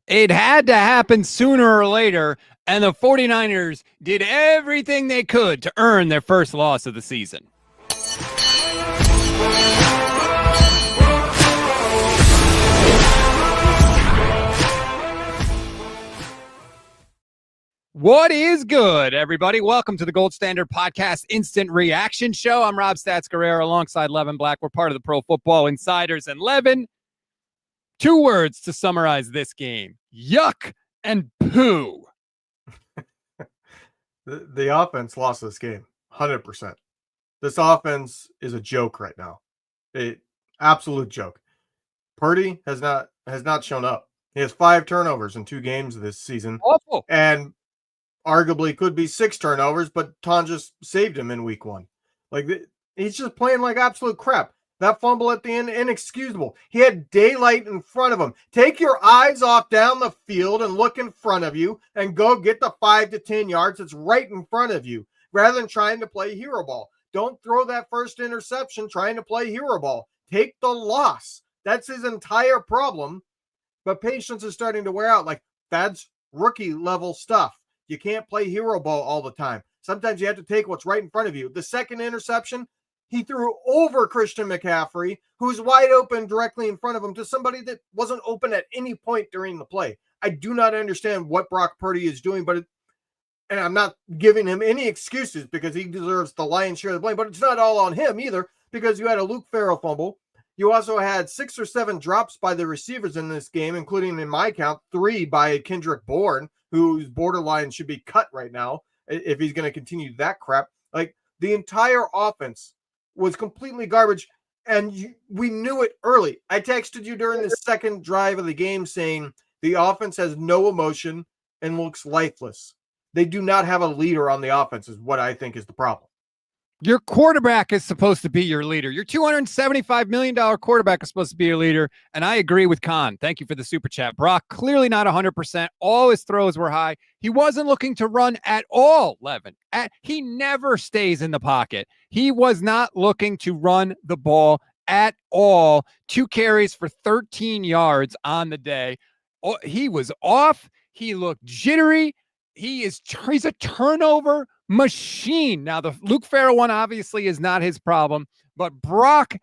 It had to happen sooner or later, and the 49ers did everything they could to earn their first loss of the season. What is good, everybody? Welcome to the Gold Standard Podcast Instant Reaction Show. I'm Rob Stats Guerrero alongside Levin Black. We're part of the Pro Football Insiders. And Levin, two words to summarize this game: yuck and poo. The offense lost this game, 100%. This offense is a joke right now. Absolute joke. Purdy has not shown up. He has 5 turnovers in 2 games this season. Awful. And arguably could be 6 turnovers, but Ton just saved him in week 1. He's just playing like absolute crap. That fumble at the end, inexcusable. He had daylight in front of him. Take your eyes off down the field and look in front of you and go get the 5 to 10 yards that's right in front of you rather than trying to play hero ball. Don't throw that first interception trying to play hero ball. Take the loss. That's his entire problem. But patience is starting to wear out. That's rookie level stuff. You can't play hero ball all the time. Sometimes you have to take what's right in front of you. The second interception, he threw over Christian McCaffrey, who's wide open directly in front of him, to somebody that wasn't open at any point during the play. I do not understand what Brock Purdy is doing, and I'm not giving him any excuses because he deserves the lion's share of the blame, but it's not all on him either, because you had a Luke Farrell fumble. You also had 6 or 7 drops by the receivers in this game, including, in my count, 3 by Kendrick Bourne, whose borderline should be cut right now if he's going to continue that crap. The entire offense was completely garbage, and we knew it early. I texted you during the second drive of the game saying the offense has no emotion and looks lifeless. They do not have a leader on the offense is what I think is the problem. Your quarterback is supposed to be your leader. Your $275 million quarterback is supposed to be your leader, and I agree with Khan. Thank you for the super chat. Brock, clearly not 100%. All his throws were high. He wasn't looking to run at all, Levin. He never stays in the pocket. He was not looking to run the ball at all. 2 carries for 13 yards on the day. He was off. He looked jittery. He's a turnover machine. Now, the Luke Farrell one obviously is not his problem, but Brock,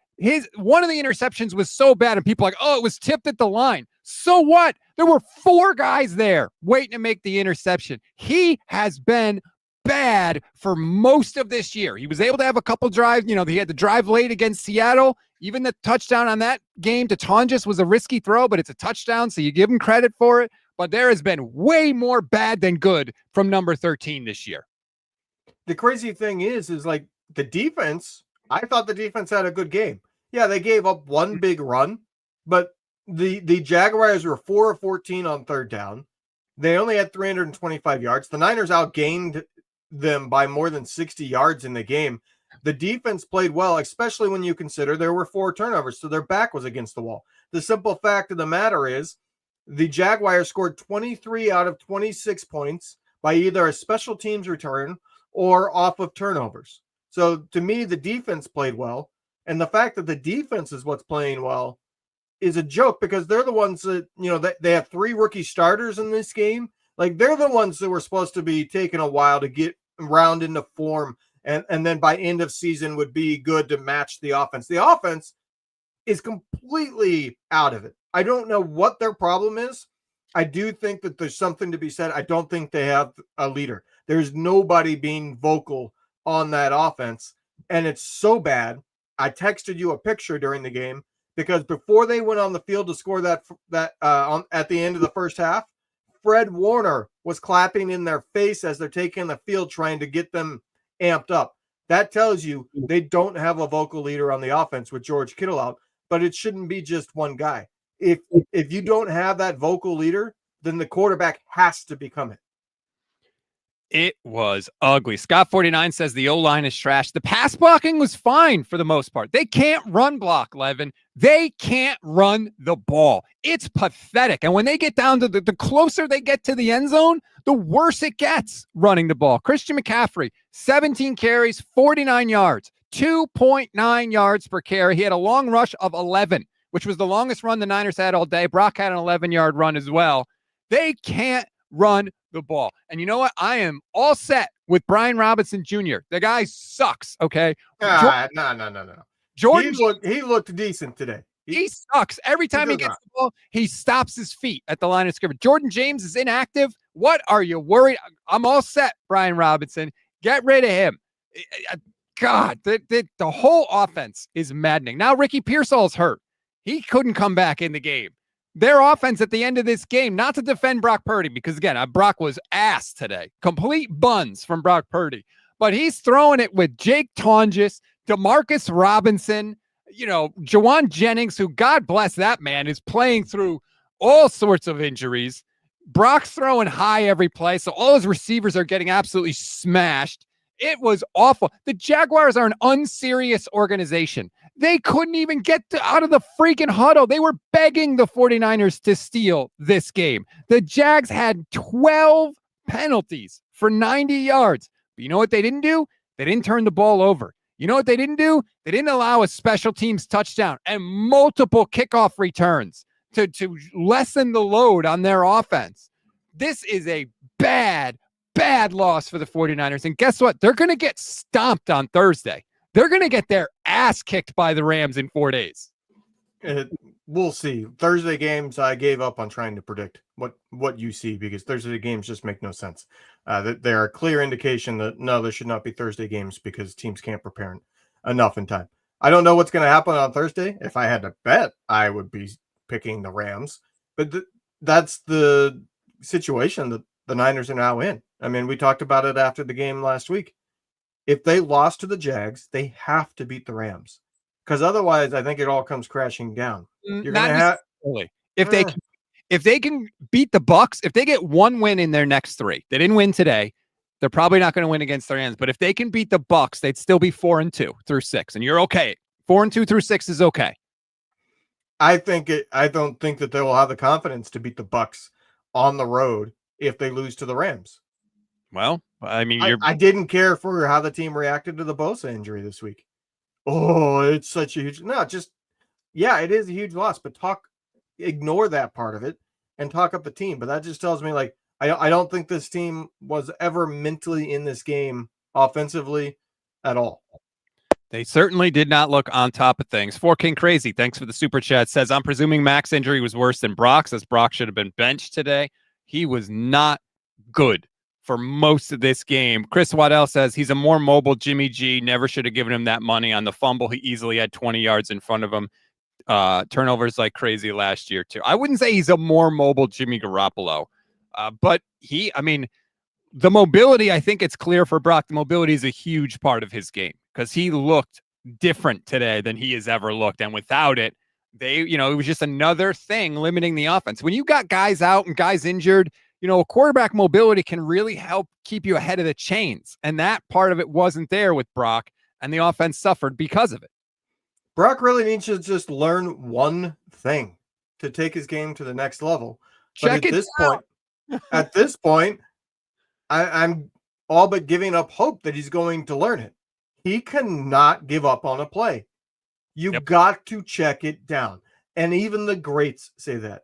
one of the interceptions was so bad, and people are like, oh, it was tipped at the line. So what? There were 4 guys there waiting to make the interception. He has been bad for most of this year. He was able to have a couple drives. He had the drive late against Seattle. Even the touchdown on that game to Tonjes was a risky throw, but it's a touchdown, so you give him credit for it. But there has been way more bad than good from number 13 this year. The crazy thing is the defense, I thought the defense had a good game. Yeah, they gave up 1 big run, but the Jaguars were 4 of 14 on third down. They only had 325 yards. The Niners outgained them by more than 60 yards in the game. The defense played well, especially when you consider there were 4 turnovers, so their back was against the wall. The simple fact of the matter is the Jaguars scored 23 out of 26 points by either a special teams return or off of turnovers. So to me, the defense played well. And the fact that the defense is what's playing well is a joke, because they're the ones that, they have 3 rookie starters in this game. They're the ones that were supposed to be taking a while to get round into form. And then by end of season would be good to match the offense. The offense is completely out of it. I don't know what their problem is. I do think that there's something to be said. I don't think they have a leader. There's nobody being vocal on that offense, and it's so bad. I texted you a picture during the game because before they went on the field to score at the end of the first half, Fred Warner was clapping in their face as they're taking the field, trying to get them amped up. That tells you they don't have a vocal leader on the offense with George Kittle out, but it shouldn't be just one guy. If you don't have that vocal leader, then the quarterback has to become it. It was ugly. Scott 49 says the O-line is trash. The pass blocking was fine for the most part. They can't run block, Levin. They can't run the ball. It's pathetic. And when they get down to the closer they get to the end zone, the worse it gets running the ball. Christian McCaffrey, 17 carries, 49 yards, 2.9 yards per carry. He had a long rush of 11, which was the longest run the Niners had all day. Brock had an 11-yard run as well. They can't run the ball. And you know what? I am all set with Brian Robinson Jr. The guy sucks, okay? No. Jordan, He looked decent today. he sucks. Every time he gets the ball, he stops his feet at the line of scrimmage. Jordan James is inactive. What are you worried? I'm all set, Brian Robinson. Get rid of him. God, the whole offense is maddening. Now Ricky Pearsall's hurt. He couldn't come back in the game. Their offense at the end of this game, not to defend Brock Purdy, because again, Brock was ass today. Complete buns from Brock Purdy. But he's throwing it with Jake Tonges, Demarcus Robinson, Jawan Jennings, who, God bless that man, is playing through all sorts of injuries. Brock's throwing high every play, so all his receivers are getting absolutely smashed. It was awful. The Jaguars are an unserious organization. They couldn't even get out of the freaking huddle. They were begging the 49ers to steal this game. The Jags had 12 penalties for 90 yards. But you know what they didn't do? They didn't turn the ball over. You know what they didn't do? They didn't allow a special teams touchdown and multiple kickoff returns to lessen the load on their offense. This is a bad loss for the 49ers. And guess what? They're going to get stomped on Thursday. They're going to get their ass kicked by the Rams in 4 days. We'll see. Thursday games, I gave up on trying to predict what you see, because Thursday games just make no sense. There are clear indication that no, there should not be Thursday games because teams can't prepare enough in time. I don't know what's going to happen on Thursday. If I had to bet, I would be picking the Rams. But that's the situation that the Niners are now in. I mean, we talked about it after the game last week. If they lost to the Jags, they have to beat the Rams, because otherwise I think it all comes crashing down. You're going to have if they can beat the Bucs, if they get one win in their next 3, they didn't win today. They're probably not going to win against the Rams, but if they can beat the Bucs, they'd still be 4-2 through 6, and you're okay. 4-2 through 6 is okay. I don't think that they will have the confidence to beat the Bucs on the road if they lose to the Rams. Well, I mean, I didn't care for how the team reacted to the Bosa injury this week. Oh, it's such a huge, it is a huge loss, but ignore that part of it and talk up the team. But that just tells me, like, I don't think this team was ever mentally in this game offensively at all. They certainly did not look on top of things. 4King Crazy, thanks for the super chat, says, I'm presuming Mac's injury was worse than Brock's, as Brock should have been benched today. He was not good for most of this game. Chris Waddell says he's a more mobile Jimmy G. Never should have given him that money on the fumble. He easily had 20 yards in front of him. Turnovers like crazy last year, too. I wouldn't say he's a more mobile Jimmy Garoppolo, but the mobility, I think it's clear for Brock, the mobility is a huge part of his game, because he looked different today than he has ever looked. And without it, it was just another thing limiting the offense. When you got guys out and guys injured, a quarterback mobility can really help keep you ahead of the chains. And that part of it wasn't there with Brock, and the offense suffered because of it. Brock really needs to just learn one thing to take his game to the next level. But at this point, I'm all but giving up hope that he's going to learn it. He cannot give up on a play. You've got to check it down. And even the greats say that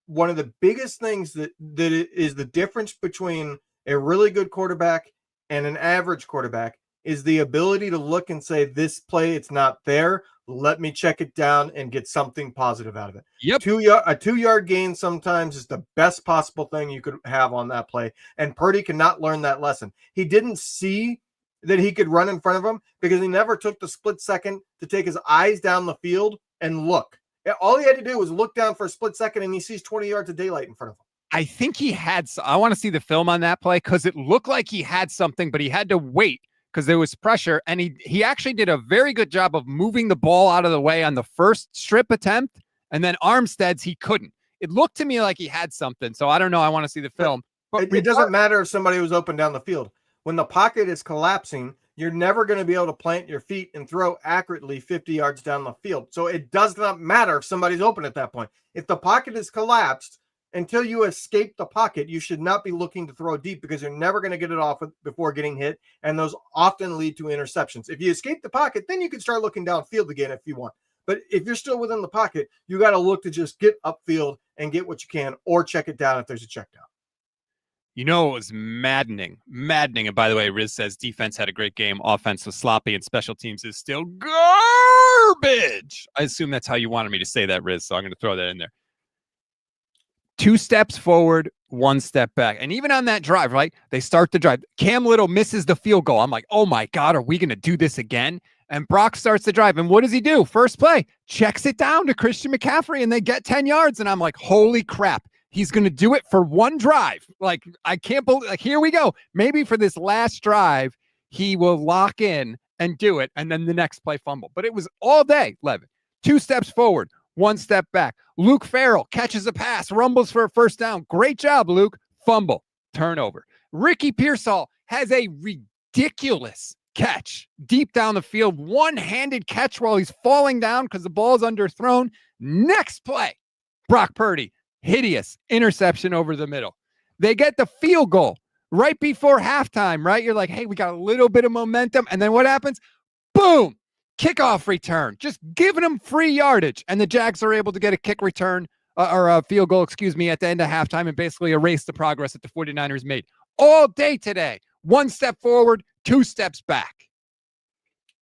one of the biggest things that is the difference between a really good quarterback and an average quarterback is the ability to look and say, this play, it's not there. Let me check it down and get something positive out of it. Yep. A 2-yard gain sometimes is the best possible thing you could have on that play. And Purdy cannot learn that lesson. He didn't see that he could run in front of him because he never took the split second to take his eyes down the field and look. All he had to do was look down for a split second, and he sees 20 yards of daylight in front of him. I think he had – I want to see the film on that play, because it looked like he had something, but he had to wait because there was pressure, and he actually did a very good job of moving the ball out of the way on the first strip attempt, and then Armstead's he couldn't. It looked to me like he had something, so I don't know. I want to see the film. But it doesn't matter if somebody was open down the field. When the pocket is collapsing, you're never going to be able to plant your feet and throw accurately 50 yards down the field. So it does not matter if somebody's open at that point. If the pocket is collapsed, until you escape the pocket, you should not be looking to throw deep, because you're never going to get it off before getting hit. And those often lead to interceptions. If you escape the pocket, then you can start looking downfield again if you want. But if you're still within the pocket, you got to look to just get upfield and get what you can, or check it down if there's a check down. You know, it was maddening. And by the way, Riz says defense had a great game. Offense was sloppy and special teams is still garbage. I assume that's how you wanted me to say that, Riz. So I'm going to throw that in there. 2 steps forward, 1 step back. And even on that drive, right? They start the drive. Cam Little misses the field goal. I'm like, oh my God, are we going to do this again? And Brock starts the drive. And what does he do? First play, checks it down to Christian McCaffrey and they get 10 yards. And I'm like, holy crap. He's going to do it for 1 drive. Like, I can't believe, like, here we go. Maybe for this last drive, he will lock in and do it. And then the next play fumble. But it was all day, Levin. 2 steps forward, 1 step back. Luke Farrell catches a pass, rumbles for a first down. Great job, Luke. Fumble, turnover. Ricky Pearsall has a ridiculous catch deep down the field. One-handed catch while he's falling down because the ball's underthrown. Next play, Brock Purdy. Hideous interception over the middle. They get the field goal right before halftime, right? You're like, hey, we got a little bit of momentum. And then what happens? Boom. Kickoff return. Just giving them free yardage. And the Jags are able to get a kick return or a field goal, at the end of halftime and basically erase the progress that the 49ers made all day today. 1 step forward, 2 steps back.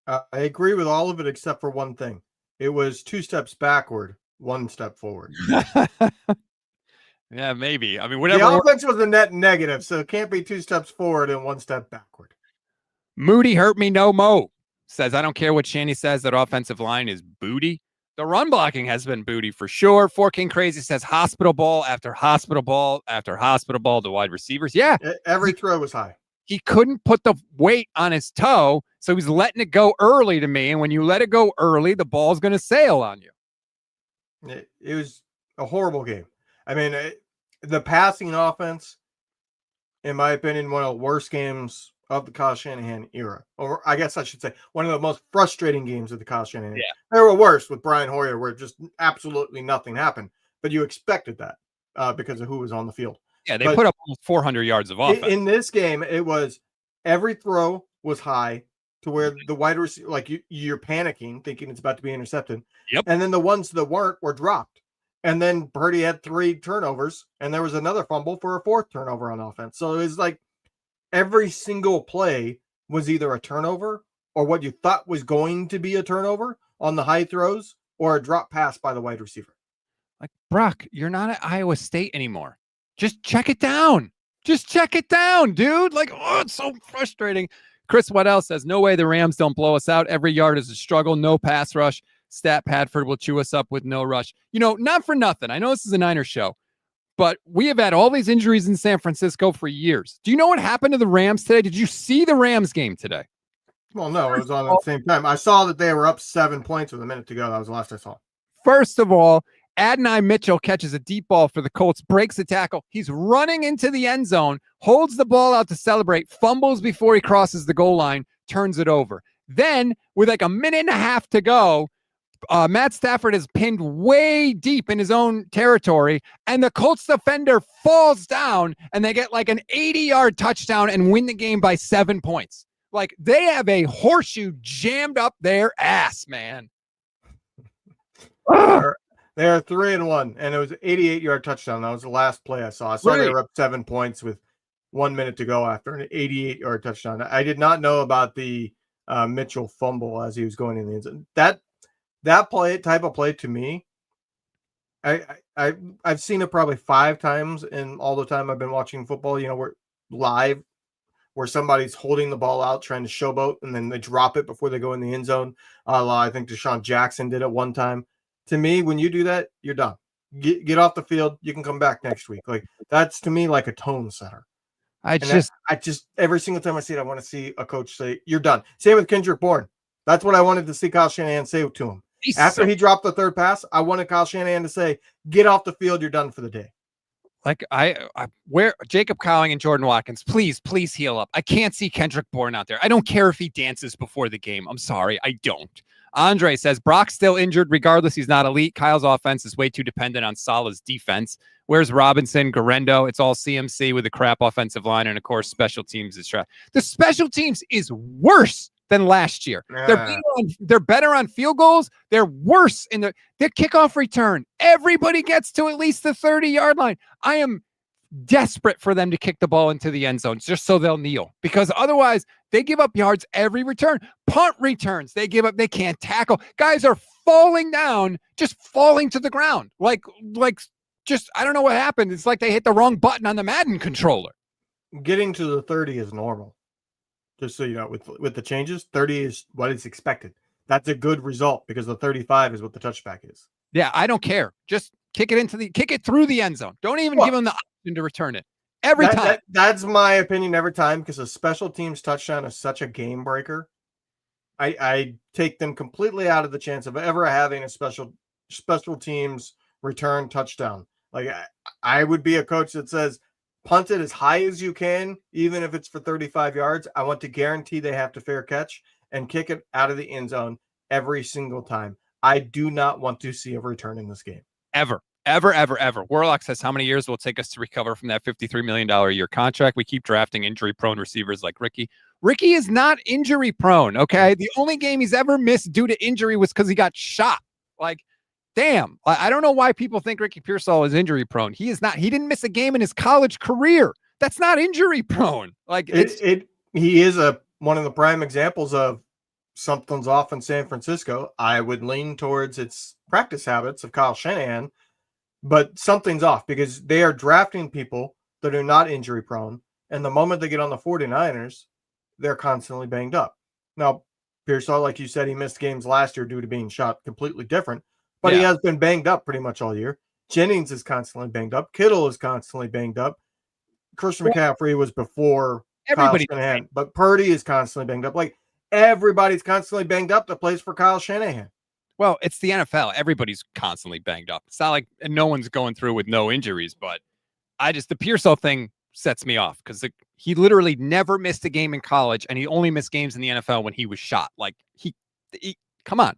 I agree with all of it except for one thing. It was 2 steps backward, 1 step forward. Yeah, maybe. I mean, whatever. The offense was a net negative, so it can't be 2 steps forward and 1 step backward. Moody hurt me no mo. Says, I don't care what Shanny says, that offensive line is booty. The run blocking has been booty for sure. 4King Crazy says hospital ball after hospital ball after hospital ball to wide receivers. Yeah. Every throw was high. He couldn't put the weight on his toe, so he was letting it go early to me. And when you let it go early, the ball's going to sail on you. It was a horrible game. I mean, the passing offense, in my opinion, one of the worst games of the Kyle Shanahan era. Or I guess I should say one of the most frustrating games of the Kyle Shanahan era. Yeah. There were worse with Brian Hoyer where just absolutely nothing happened. But you expected that because of who was on the field. Yeah, they put up almost 400 yards of offense. In this game, it was every throw was high to where the wide receiver, like you're panicking, thinking it's about to be intercepted. Yep. And then the ones that weren't were dropped. And then Purdy had 3 turnovers, and there was another fumble for a 4th turnover on offense. So it was like every single play was either a turnover or what you thought was going to be a turnover on the high throws or a drop pass by the wide receiver. Like, Brock, you're not at Iowa State anymore. Just check it down. Just check it down, dude. Like, oh, it's so frustrating. Chris Waddell says, no way the Rams don't blow us out. Every yard is a struggle. No pass rush. Stat Padford will chew us up with no rush. You know, not for nothing. I know this is a Niners show, but we have had all these injuries in San Francisco for years. Do you know what happened to the Rams today? Did you see the Rams game today? Well, no, it was on at the same time. I saw that they were up 7 points with a minute to go. That was the last I saw. First of all, Adonai Mitchell catches a deep ball for the Colts, breaks the tackle. He's running into the end zone, holds the ball out to celebrate, fumbles before he crosses the goal line, turns it over. Then, with like a minute and a half to go, Matt Stafford is pinned way deep in his own territory, and the Colts defender falls down, and they get like an 80-yard touchdown and win the game by 7 points. Like, they have a horseshoe jammed up their ass, man. They're 3-1, and it was an 88-yard touchdown. That was the last play I saw. I saw they were up 7 points with 1 minute to go after an 88-yard touchdown. I did not know about the Mitchell fumble as he was going in the end zone. That type of play to me, I've seen it probably 5 times in all the time I've been watching football. You know, we're live where somebody's holding the ball out trying to showboat, and then they drop it before they go in the end zone. I think Deshaun Jackson did it one time. To me, when you do that, you're done. Get off the field. You can come back next week. Like, that's to me like a tone setter. I just every single time I see it, I want to see a coach say, "You're done." Same with Kendrick Bourne. That's what I wanted to see Kyle Shanahan say to him. After he dropped the 3rd pass, I wanted Kyle Shanahan to say, "Get off the field. You're done for the day." Like, where Jacob Cowling and Jordan Watkins, please heal up. I can't see Kendrick Bourne out there. I don't care if he dances before the game. I'm sorry, I don't. Andre says, Brock's still injured. Regardless, he's not elite. Kyle's offense is way too dependent on Salah's defense. Where's Robinson, Garendo? It's all CMC with a crap offensive line. And, of course, special teams is trash. The special teams is worse than last year. Yeah. They're better on field goals. They're worse in their kickoff return. Everybody gets to at least the 30-yard line. I am desperate for them to kick the ball into the end zone just so they'll kneel, because otherwise they give up yards every return. Punt returns, they give up. They can't tackle. Guys are falling down, just falling to the ground. Like just, I don't know what happened. It's like they hit the wrong button on the Madden controller. Getting to the 30 is normal. Just so you know, with the changes, 30 is what is expected. That's a good result because the 35 is what the touchback is. Yeah, I don't care. Just kick it through the end zone. Don't even give them the option to return it every time. That's my opinion every time, because a special teams touchdown is such a game breaker. I take them completely out of the chance of ever having a special teams return touchdown. Like I would be a coach that says punt it as high as you can, even if it's for 35 yards. I want to guarantee they have to fair catch and kick it out of the end zone every single time. I do not want to see a return in this game. Ever. Warlock says, how many years will it take us to recover from that $53 million a year contract? We keep drafting injury-prone receivers like Ricky. Ricky is not injury-prone, okay? The only game he's ever missed due to injury was because he got shot. Like, damn. I don't know why people think Ricky Pearsall is injury-prone. He is not. He didn't miss a game in his college career. That's not injury-prone. Like, he is one of the prime examples of something's off in San Francisco. I would lean towards its practice habits of Kyle Shanahan, but something's off because they are drafting people that are not injury prone. And the moment they get on the 49ers, they're constantly banged up. Now, Pearsall, like you said, he missed games last year due to being shot, completely different, but he has been banged up pretty much all year. Jennings is constantly banged up. Kittle is constantly banged up. Christian McCaffrey was before Kyle Shanahan, but Purdy is constantly banged up. Like, everybody's constantly banged up that plays for Kyle Shanahan. Well, it's the NFL. Everybody's constantly banged up. It's not like no one's going through with no injuries, but the Pearsall thing sets me off because he literally never missed a game in college, and he only missed games in the NFL when he was shot. Like, he come on.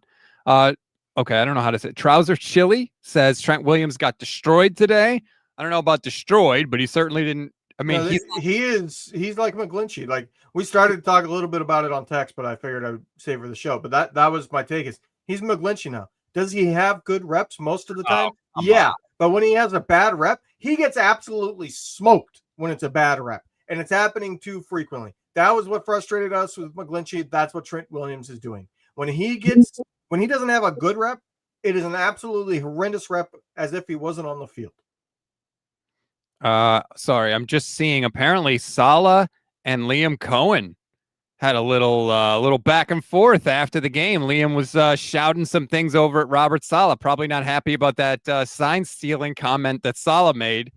Okay, I don't know how to say it. Trouser Chili says Trent Williams got destroyed today. I don't know about destroyed, but he certainly didn't. I mean, he's like McGlinchey. Like, we started to talk a little bit about it on text, but I figured I would save for the show. But that was my take. Is he's McGlinchey now? Does he have good reps most of the time? Yeah, but when he has a bad rep, he gets absolutely smoked when it's a bad rep, and it's happening too frequently. That was what frustrated us with McGlinchey. That's what Trent Williams is doing. When he doesn't have a good rep, it is an absolutely horrendous rep, as if he wasn't on the field. Sorry, I'm just seeing apparently Saleh and Liam Cohen had a little back and forth after the game. Liam was shouting some things over at Robert Saleh, probably not happy about that sign stealing comment that Saleh made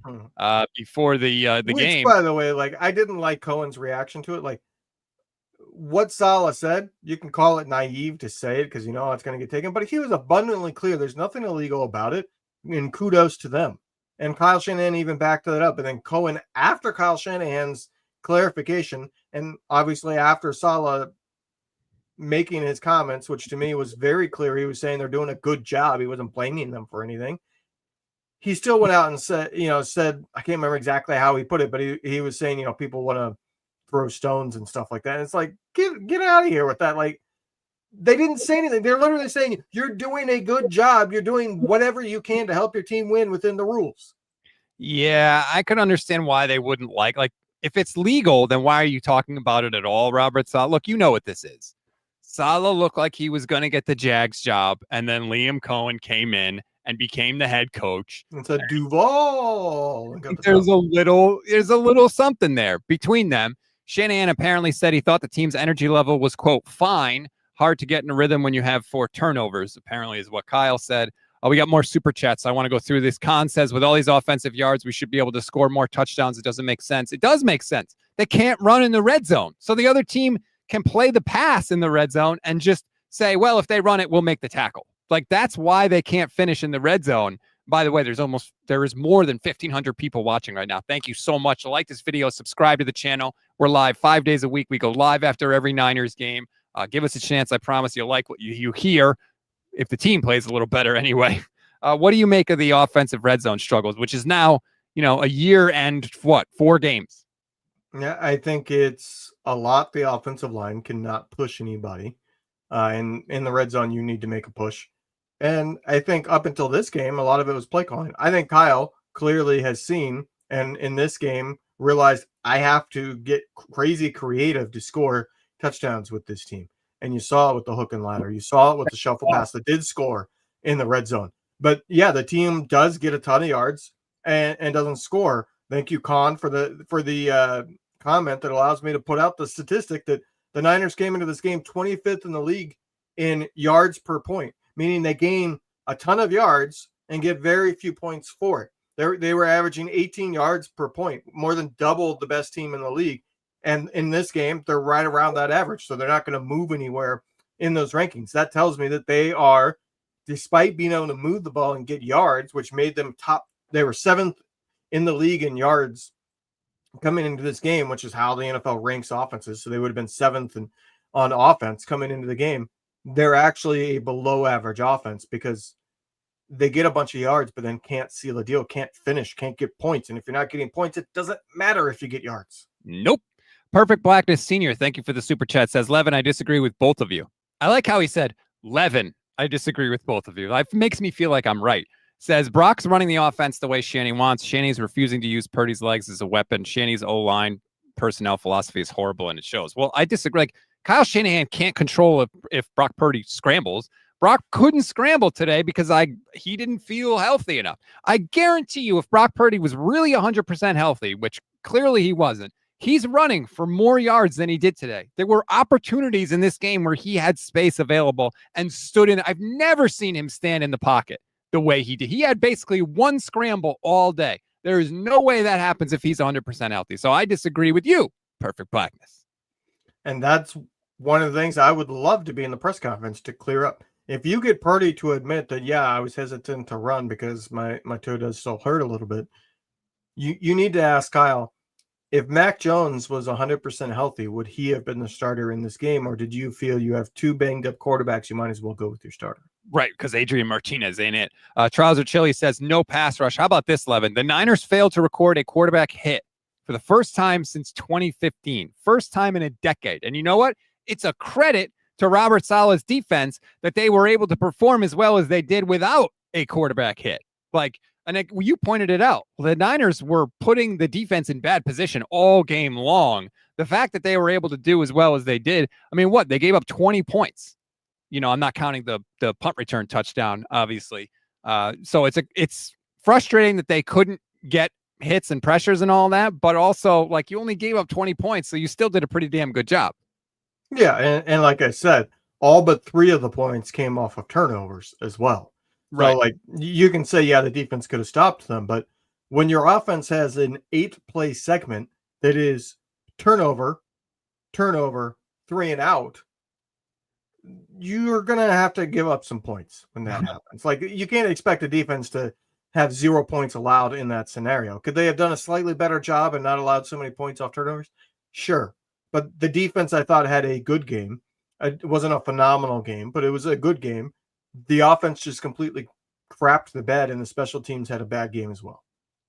before the game. By the way, like, I didn't like Cohen's reaction to it. Like, what Saleh said, you can call it naive to say it because you know it's going to get taken, but he was abundantly clear. There's nothing illegal about it, and kudos to them. And Kyle Shanahan even backed that up. And then Cohen, after Kyle Shanahan's clarification, and obviously after Saleh making his comments, which to me was very clear, he was saying they're doing a good job. He wasn't blaming them for anything. He still went out and said, I can't remember exactly how he put it, but he was saying, people want to throw stones and stuff like that. And it's like, get out of here with that. Like, they didn't say anything. They're literally saying you're doing a good job. You're doing whatever you can to help your team win within the rules. Yeah, I could understand why they wouldn't like if it's legal, then why are you talking about it at all, Robert Saleh? Look, you know what this is. Saleh looked like he was going to get the Jags job, and then Liam Cohen came in and became the head coach. It's a Duval. There's a little something there between them. Shanahan apparently said he thought the team's energy level was, quote, fine. Hard to get in a rhythm when you have 4 turnovers, apparently is what Kyle said. We got more super chats. So I want to go through this. Khan says, with all these offensive yards, we should be able to score more touchdowns. It doesn't make sense. It does make sense. They can't run in the red zone. So the other team can play the pass in the red zone and just say, well, if they run it, we'll make the tackle. Like, that's why they can't finish in the red zone. By the way, there is more than 1,500 people watching right now. Thank you so much. Like this video, subscribe to the channel. We're live 5 days a week. We go live after every Niners game. Give us a chance. I promise you'll like what you hear if the team plays a little better anyway. What do you make of the offensive red zone struggles, which is now, a year and 4 games? Yeah, I think it's a lot. The offensive line cannot push anybody. And in the red zone, you need to make a push. And I think up until this game, a lot of it was play calling. I think Kyle clearly has seen, and in this game, realized I have to get crazy creative to score touchdowns with this team. And you saw it with the hook and ladder. You saw it with the shuffle pass that did score in the red zone. But yeah, the team does get a ton of yards and doesn't score. Thank you, Con, for the comment that allows me to put out the statistic that the Niners came into this game 25th in the league in yards per point, meaning they gain a ton of yards and get very few points for it. They were averaging 18 yards per point, more than double the best team in the league. And in this game, they're right around that average. So they're not going to move anywhere in those rankings. That tells me that they are, despite being able to move the ball and get yards, which made them top, they were 7th in the league in yards coming into this game, which is how the NFL ranks offenses. So they would have been 7th on offense coming into the game. They're actually a below average offense because they get a bunch of yards, but then can't seal a deal, can't finish, can't get points. And if you're not getting points, it doesn't matter if you get yards. Nope. Perfect Blackness Senior, thank you for the super chat, says, Levin, I disagree with both of you. I like how he said, Levin, I disagree with both of you. It makes me feel like I'm right. Says, Brock's running the offense the way Shanny wants. Shanny's refusing to use Purdy's legs as a weapon. Shanny's O-line personnel philosophy is horrible, and it shows. Well, I disagree. Like, Kyle Shanahan can't control if Brock Purdy scrambles. Brock couldn't scramble today because he didn't feel healthy enough. I guarantee you, if Brock Purdy was really 100% healthy, which clearly he wasn't, he's running for more yards than he did today. There were opportunities in this game where he had space available and stood in. I've never seen him stand in the pocket the way he did. He had basically one scramble all day. There is no way that happens if he's 100% healthy. So I disagree with you, Perfect Blackness. And that's one of the things I would love to be in the press conference to clear up. If you get Purdy to admit that, yeah, I was hesitant to run because my toe does still hurt a little bit, you need to ask Kyle, if Mac Jones was 100% healthy, would he have been the starter in this game? Or did you feel you have two banged up quarterbacks, you might as well go with your starter? Right, because Adrian Martinez ain't it. Trouser Chili says, no pass rush. How about this, Levin? The Niners failed to record a quarterback hit for the first time since 2015. First time in a decade. And you know what? It's a credit to Robert Saleh's defense that they were able to perform as well as they did without a quarterback hit. You pointed it out. The Niners were putting the defense in bad position all game long. The fact that they were able to do as well as they did, I mean, they gave up 20 points. You know, I'm not counting the punt return touchdown, obviously. So it's frustrating that they couldn't get hits and pressures and all that, but also, like, you only gave up 20 points, so you still did a pretty damn good job. Yeah, and like I said, all but 3 of the points came off of turnovers as well. Right. So, like, you can say, yeah, the defense could have stopped them, but when your offense has an 8-play segment that is turnover, 3 and out, you're going to have to give up some points when that happens. Like, you can't expect a defense to have 0 points allowed in that scenario. Could they have done a slightly better job and not allowed so many points off turnovers? Sure. But the defense, I thought, had a good game. It wasn't a phenomenal game, but it was a good game. The offense just completely crapped the bed, and the special teams had a bad game as well.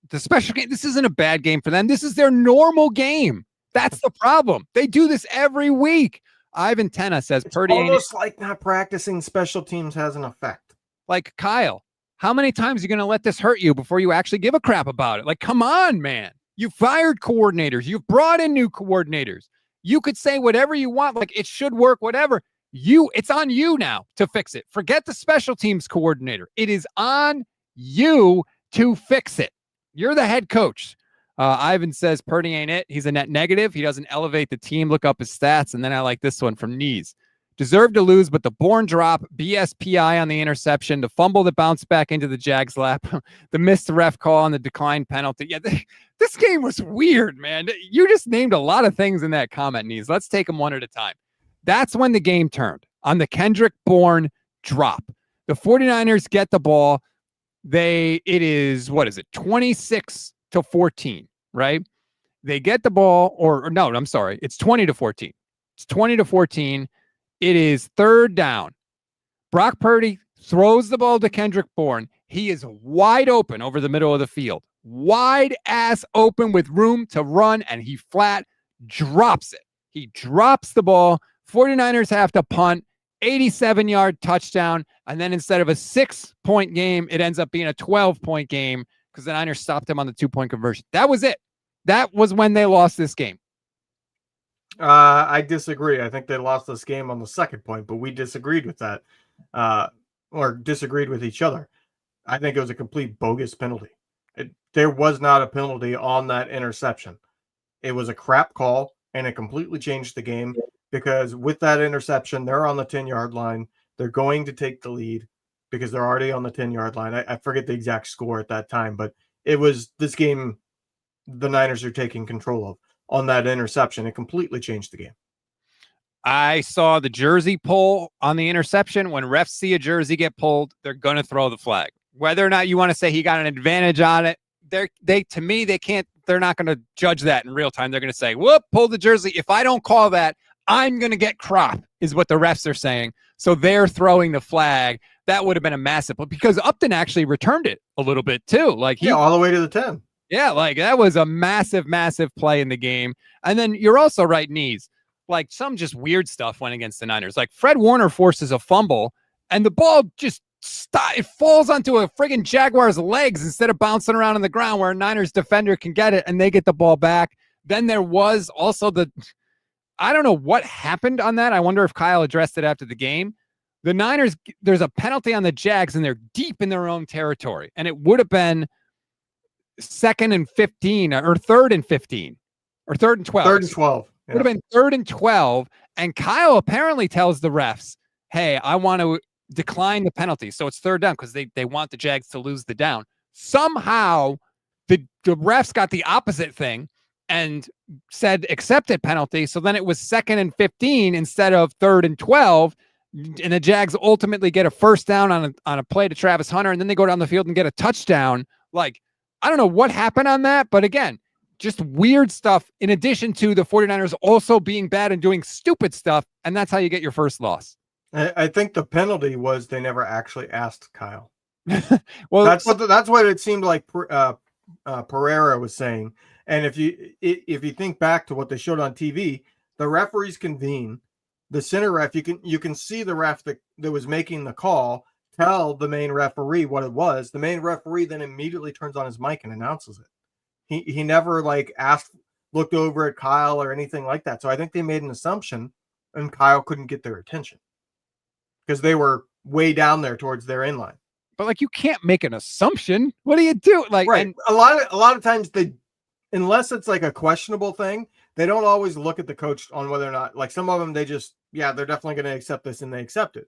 The special game, this isn't a bad game for them. This is their normal game. That's the problem. They do this every week. Ivan Tenna says, It's Purdy almost like not practicing special teams has an effect. Like, Kyle, how many times are you going to let this hurt you before you actually give a crap about it? Like, come on, man. You fired coordinators. You've brought in new coordinators. You could say whatever you want, like it should work, whatever. It's on you now to fix it. Forget the special teams coordinator. It is on you to fix it. You're the head coach. Ivan says Purdy ain't it. He's a net negative. He doesn't elevate the team. Look up his stats. And then I like this one from Knees. Deserved to lose, but the Bourne drop, BSPI on the interception, the fumble that bounced back into the Jags lap, the missed ref call and the declined penalty. Yeah, this game was weird, man. You just named a lot of things in that comment, Knees. Let's take them one at a time. That's when the game turned on the Kendrick Bourne drop. The 49ers get the ball. It is 26-14, right? They get the ball, or no, I'm sorry. It's 20-14. It's 20-14. It is 3rd down. Brock Purdy throws the ball to Kendrick Bourne. He is wide open over the middle of the field. Wide ass open with room to run, and he flat drops it. He drops the ball. 49ers have to punt, 87-yard touchdown. And then instead of a 6-point game, it ends up being a 12-point game because the Niners stopped him on the 2-point conversion. That was it. That was when they lost this game. I disagree. I think they lost this game on the second point, but we disagreed with that, or disagreed with each other. I think it was a complete bogus penalty. There was not a penalty on that interception. It was a crap call, and it completely changed the game because with that interception, they're on the 10-yard line. They're going to take the lead because they're already on the 10-yard line. I forget the exact score at that time, but it was this game the Niners are taking control of. On that interception, it completely changed the game. I saw the jersey pull on the interception. When refs see a jersey get pulled, they're going to throw the flag. Whether or not you want to say he got an advantage on it, to me, they're not going to judge that in real time. They're going to say, whoop, pull the jersey. If I don't call that, I'm going to get crop, is what the refs are saying. So they're throwing the flag. That would have been a massive, because Upton actually returned it a little bit too. Like all the way to the 10. Yeah, like that was a massive, massive play in the game. And then you're also right, knees. Like some just weird stuff went against the Niners. Like Fred Warner forces a fumble and the ball just it falls onto a friggin' Jaguars' legs instead of bouncing around on the ground where a Niners defender can get it and they get the ball back. Then there was also I don't know what happened on that. I wonder if Kyle addressed it after the game. The Niners, there's a penalty on the Jags and they're deep in their own territory. And it would have been 2nd and 15 or 3rd and 15 or 3rd and 12. 3rd and 12. Yeah. Would have been 3rd and 12. And Kyle apparently tells the refs, hey, I want to decline the penalty. So it's 3rd down because they want the Jags to lose the down. Somehow the refs got the opposite thing and said accepted penalty. So then it was 2nd and 15 instead of 3rd and 12. And the Jags ultimately get a 1st down on a play to Travis Hunter. And then they go down the field and get a touchdown. Like, I don't know what happened on that, but again, just weird stuff in addition to the 49ers also being bad and doing stupid stuff. And that's how you get your first loss. I think the penalty was they never actually asked Kyle. Well, that's what it seemed like Pereira was saying. And if you think back to what they showed on TV, the referees convene. The center ref, you can see the ref that was making the call tell the main referee what it was. The main referee then immediately turns on his mic and announces it. He never looked over at Kyle or anything like that. So I think they made an assumption and Kyle couldn't get their attention because they were way down there towards their inline. But you can't make an assumption. What do you do? Right. And a lot of times unless it's like a questionable thing, they don't always look at the coach on whether or not, like some of them, they just, they're definitely going to accept this and they accept it.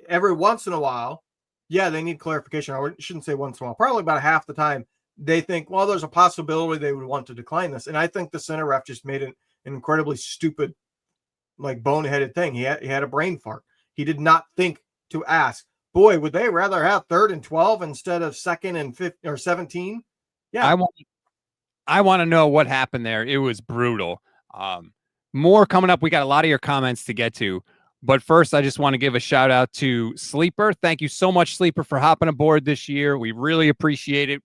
Every once in a while, they need clarification. I shouldn't say once in a while. Probably about half the time, they think, well, there's a possibility they would want to decline this. And I think the center ref just made an incredibly stupid, boneheaded thing. He had a brain fart. He did not think to ask, boy, would they rather have 3rd and 12 instead of 2nd and 15 or 17? Yeah. I want to know what happened there. It was brutal. More coming up. We got a lot of your comments to get to. But first, I just want to give a shout out to Sleeper. Thank you so much, Sleeper, for hopping aboard this year. We really appreciate it.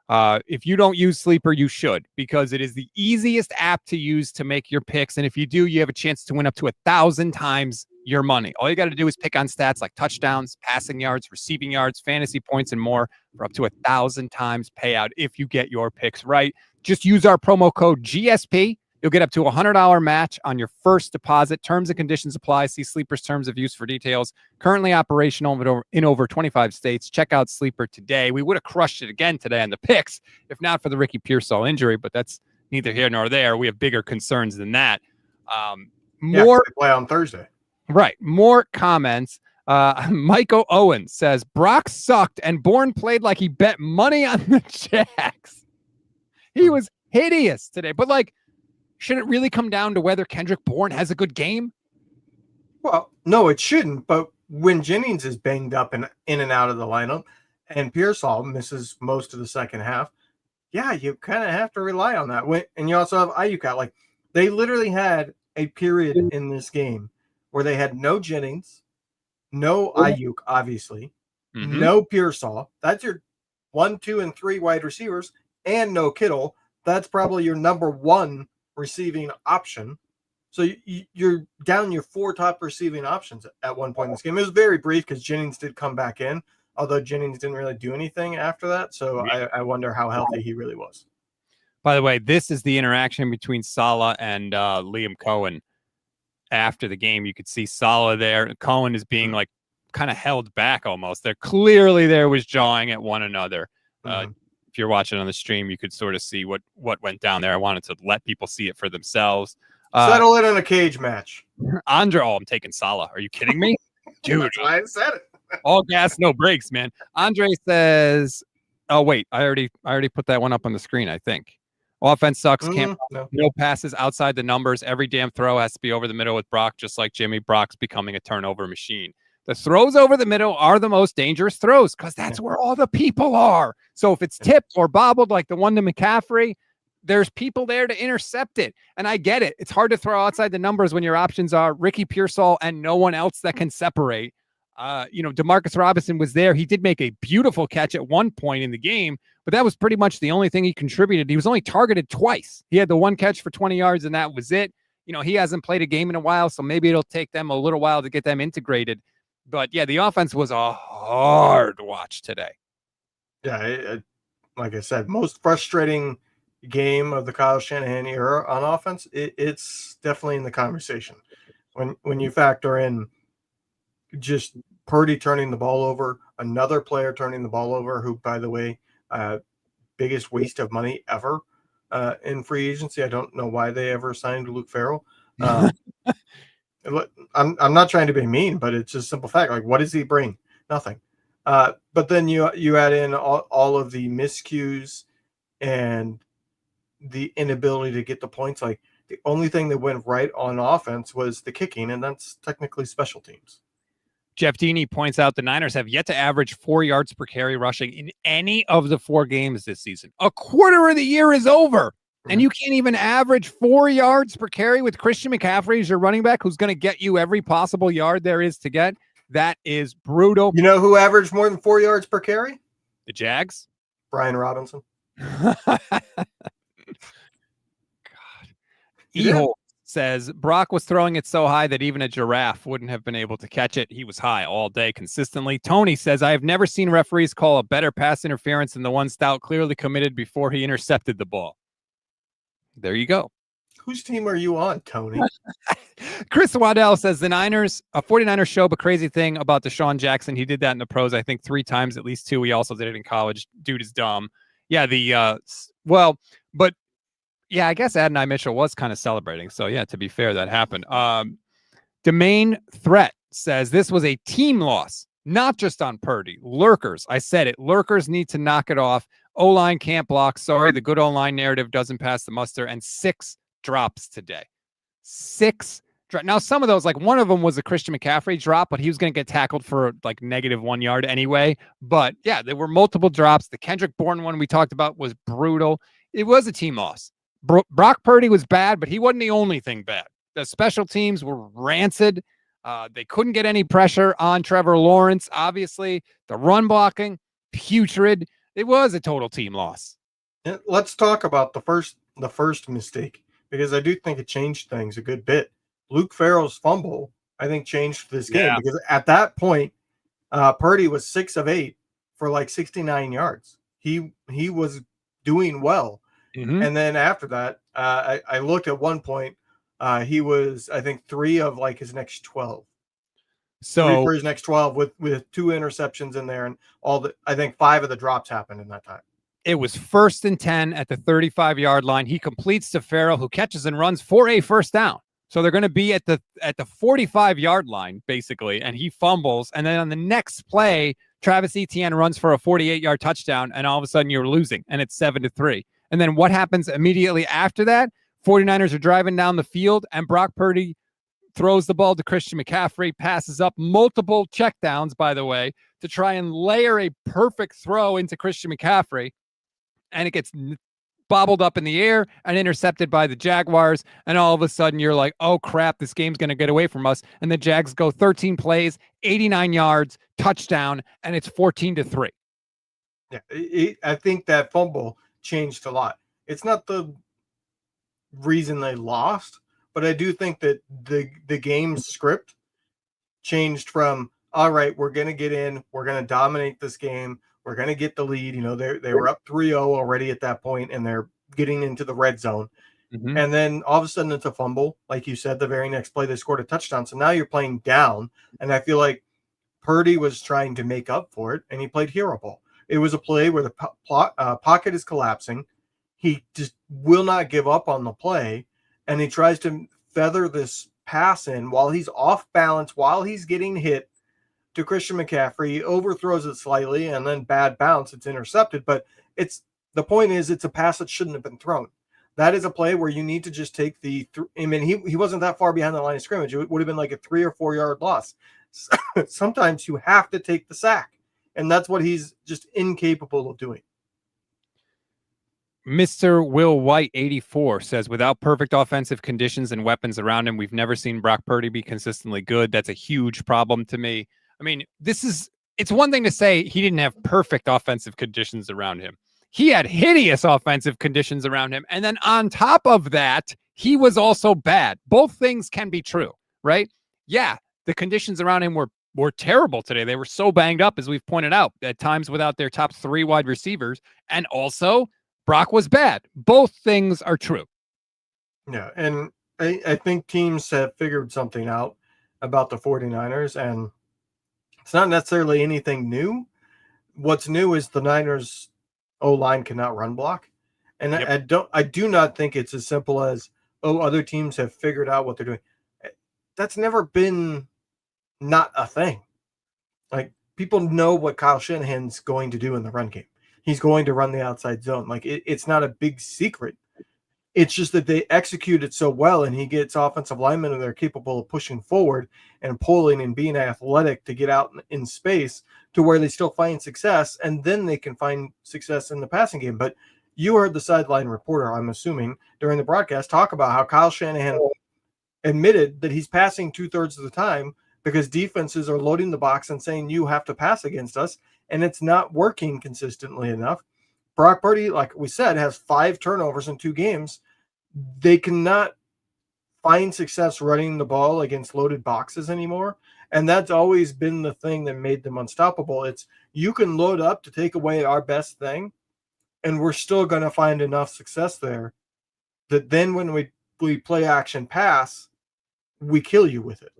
If you don't use Sleeper, you should, because it is the easiest app to use to make your picks. And if you do, you have a chance to win up to 1,000 times your money. All you got to do is pick on stats like touchdowns, passing yards, receiving yards, fantasy points, and more for up to 1,000 times payout if you get your picks right. Just use our promo code GSP. You'll get up to a $100 match on your first deposit. Terms and conditions apply. See Sleeper's terms of use for details. Currently operational in over 25 states. Check out Sleeper today. We would have crushed it again today on the picks, if not for the Ricky Pearsall injury, but that's neither here nor there. We have bigger concerns than that. More play on Thursday. Right. More comments. Michael Owens says, Brock sucked and Bourne played like he bet money on the Jags. He was hideous today, but shouldn't it really come down to whether Kendrick Bourne has a good game? Well, no, it shouldn't. But when Jennings is banged up and in and out of the lineup and Pearsall misses most of the second half, you kind of have to rely on that. And you also have Ayuk out. They literally had a period in this game where they had no Jennings, no Ayuk, obviously, no Pearsall. That's your 1, 2, and 3 wide receivers, and no Kittle. That's probably your number 1 receiving option. So you're down your 4 top receiving options at one point in this game. It was very brief because Jennings did come back in, although Jennings didn't really do anything after that. So I wonder how healthy he really was. By the way, this is the interaction between Saleh and Liam Cohen. After the game, you could see Saleh there. Cohen is being like kind of held back almost. There was jawing at one another. If you're watching on the stream, you could sort of see what went down there. I wanted to let people see it for themselves. Settle it in a cage match. Andre, I'm taking Saleh. Are you kidding me? Dude, that's why I said it. All gas, no brakes, man. Andre says, oh, wait, I already put that one up on the screen, I think. Offense sucks. No passes outside the numbers. Every damn throw has to be over the middle with Brock, just like Jimmy. Brock's becoming a turnover machine. The throws over the middle are the most dangerous throws because that's where all the people are. So if it's tipped or bobbled like the one to McCaffrey, there's people there to intercept it. And I get it. It's hard to throw outside the numbers when your options are Ricky Pearsall and no one else that can separate. Demarcus Robinson was there. He did make a beautiful catch at one point in the game, but that was pretty much the only thing he contributed. He was only targeted twice. He had the one catch for 20 yards, and that was it. He hasn't played a game in a while, so maybe it'll take them a little while to get them integrated. But, yeah, the offense was a hard watch today. Yeah, like I said, most frustrating game of the Kyle Shanahan era on offense. It's definitely in the conversation. When you factor in just Purdy turning the ball over, another player turning the ball over, who, by the way, biggest waste of money ever in free agency. I don't know why they ever signed Luke Farrell. I'm not trying to be mean, but it's just a simple fact. Like, what does he bring? Nothing. But then you add in all of the miscues and the inability to get the points. Like, the only thing that went right on offense was the kicking, and that's technically special teams. Jeff Deeney points out the Niners have yet to average 4 yards per carry rushing in any of the 4 games this season. A quarter of the year is over, and you can't even average 4 yards per carry with Christian McCaffrey as your running back, who's going to get you every possible yard there is to get. That is brutal. You know who averaged more than 4 yards per carry? The Jags? Brian Robinson. God. Ehol says Brock was throwing it so high that even a giraffe wouldn't have been able to catch it. He was high all day consistently. Tony says, I have never seen referees call a better pass interference than the one Stout clearly committed before he intercepted the ball. There you go. Whose team are you on, Tony? Chris Waddell says the 49ers show a crazy thing about Deshaun Jackson. He did that in the pros, I think 3 times, at least 2. He also did it in college. Dude is dumb. Yeah, I guess Adonai Mitchell was kind of celebrating. So, yeah, to be fair, that happened. Domain Threat says this was a team loss, not just on Purdy. Lurkers. I said it. Lurkers need to knock it off. O-line can't block. Sorry, the good O-line narrative doesn't pass the muster. And 6 drops today. 6 drops. Now, some of those, like one of them was a Christian McCaffrey drop, but he was going to get tackled for like -1 yard anyway. But, yeah, there were multiple drops. The Kendrick Bourne one we talked about was brutal. It was a team loss. Brock Purdy was bad, but he wasn't the only thing bad. The special teams were rancid. They couldn't get any pressure on Trevor Lawrence. Obviously, the run blocking, putrid. It was a total team loss. Let's talk about the first mistake, because I do think it changed things a good bit. Luke Farrell's fumble, I think, changed this game because at that point, Purdy was 6 of 8 for like 69 yards. He was doing well. Mm-hmm. And then after that, I looked at one point, he was, I think, 3 of like his next 12. So 3 for his next 12 with 2 interceptions in there, and I think 5 of the drops happened in that time. It was 1st and 10 at the 35-yard line. He completes to Farrell, who catches and runs for a first down. So they're going to be at the 45-yard line, basically, and he fumbles. And then on the next play, Travis Etienne runs for a 48-yard touchdown, and all of a sudden you're losing, and it's 7-3. And then what happens immediately after that? 49ers are driving down the field, and Brock Purdy throws the ball to Christian McCaffrey, passes up multiple checkdowns, by the way, to try and layer a perfect throw into Christian McCaffrey. And it gets bobbled up in the air and intercepted by the Jaguars. And all of a sudden you're like, oh crap, this game's going to get away from us. And the Jags go 13 plays, 89 yards, touchdown, and it's 14-3. Yeah, I think that fumble changed a lot. It's not the reason they lost, but I do think that the game's script changed from, all right, we're going to get in, we're going to dominate this game, we're going to get the lead. You know, they were up 3-0 already at that point, and they're getting into the red zone. Mm-hmm. And then all of a sudden it's a fumble. Like you said, the very next play they scored a touchdown. So now you're playing down, and I feel like Purdy was trying to make up for it, and he played hero ball. It was a play where the pocket is collapsing. He just will not give up on the play, and he tries to feather this pass in while he's off balance, while he's getting hit to Christian McCaffrey. He overthrows it slightly, and then bad bounce. It's intercepted, but the point is it's a pass that shouldn't have been thrown. That is a play where you need to just take I mean, he wasn't that far behind the line of scrimmage. It would have been like a 3 or 4 yard loss. Sometimes you have to take the sack, and that's what he's just incapable of doing. Mr. Will White 84 says, without perfect offensive conditions and weapons around him, we've never seen Brock Purdy be consistently good. That's a huge problem to me. I mean, it's one thing to say he didn't have perfect offensive conditions around him. He had hideous offensive conditions around him. And then on top of that, he was also bad. Both things can be true, right? Yeah, the conditions around him were terrible today. They were so banged up, as we've pointed out, at times without their top 3 wide receivers. And also, Brock was bad. Both things are true. Yeah, and I think teams have figured something out about the 49ers, and it's not necessarily anything new. What's new is the Niners O-line cannot run block. And yep. I do not think it's as simple as, other teams have figured out what they're doing. That's never been not a thing. Like, people know what Kyle Shanahan's going to do in the run game. He's going to run the outside zone. Like, it's not a big secret. It's just that they execute it so well, and he gets offensive linemen and they're capable of pushing forward and pulling and being athletic to get out in space to where they still find success, and then they can find success in the passing game. But you heard the sideline reporter, I'm assuming, during the broadcast talk about how Kyle Shanahan admitted that he's passing 2/3 of the time because defenses are loading the box and saying you have to pass against us, and it's not working consistently enough. Brock Purdy, like we said, has 5 turnovers in 2 games. They cannot find success running the ball against loaded boxes anymore, and that's always been the thing that made them unstoppable. It's, you can load up to take away our best thing, and we're still going to find enough success there that then when we play action pass, we kill you with it.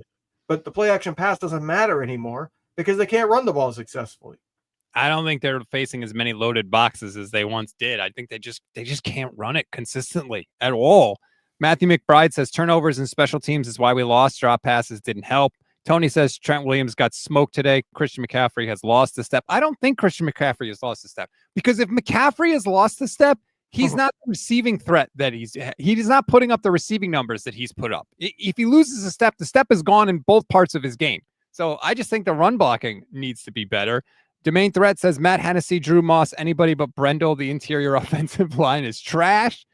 But the play action pass doesn't matter anymore because they can't run the ball successfully. I don't think they're facing as many loaded boxes as they once did. I think they just can't run it consistently at all. Matthew McBride says turnovers and special teams is why we lost. Drop passes didn't help. Tony says Trent Williams got smoked today. Christian McCaffrey has lost a step. I don't think Christian McCaffrey has lost a step, because if McCaffrey has lost a step, he's not the receiving threat that he's not putting up the receiving numbers that he's put up. If he loses a step, the step is gone in both parts of his game. So I just think the run blocking needs to be better. Domain Threat says Matt Hennessy, Drew Moss, anybody but Brendel. The interior offensive line is trash.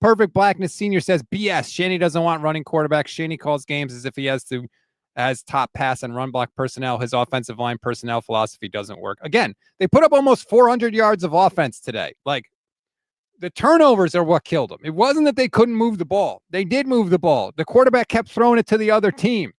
Perfect Blackness Senior says BS. Shanny doesn't want running quarterbacks. Shanny calls games as if he has top pass and run block personnel. His offensive line personnel philosophy doesn't work. Again, they put up almost 400 yards of offense today. Like, the turnovers are what killed them. It wasn't that they couldn't move the ball. They did move the ball. The quarterback kept throwing it to the other team.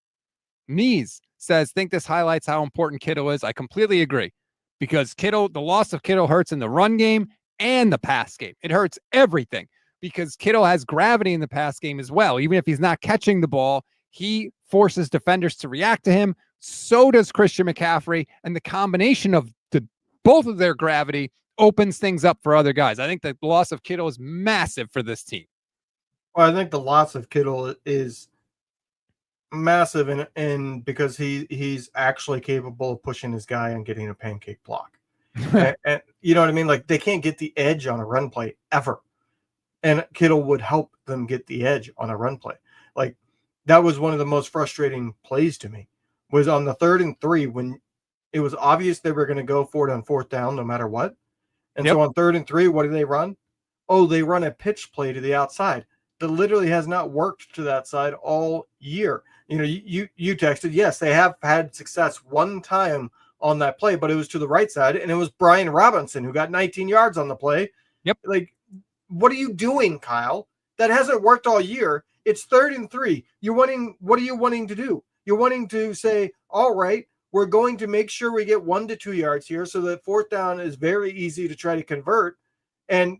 Knees says, think this highlights how important Kittle is. I completely agree. Because the loss of Kittle hurts in the run game and the pass game. It hurts everything because Kittle has gravity in the pass game as well. Even if he's not catching the ball, he forces defenders to react to him. So does Christian McCaffrey. And the combination of both of their gravity opens things up for other guys. I think the loss of Kittle is massive for this team. Well, I think the loss of Kittle is massive, and because he's actually capable of pushing his guy and getting a pancake block. and you know what I mean? Like, they can't get the edge on a run play ever. And Kittle would help them get the edge on a run play. Like, that was one of the most frustrating plays to me, was on the 3rd and 3 when it was obvious they were going to go for it on 4th down no matter what. And so on 3rd and 3, what do they run? Oh, they run a pitch play to the outside that literally has not worked to that side all year. You know, you texted, yes, they have had success one time on that play, but it was to the right side, and it was Brian Robinson who got 19 yards on the play. Yep. Like, what are you doing, Kyle? That hasn't worked all year. It's 3rd and 3. What are you wanting to do? You're wanting to say, all right, we're going to make sure we get 1 to 2 yards here so that 4th down is very easy to try to convert. And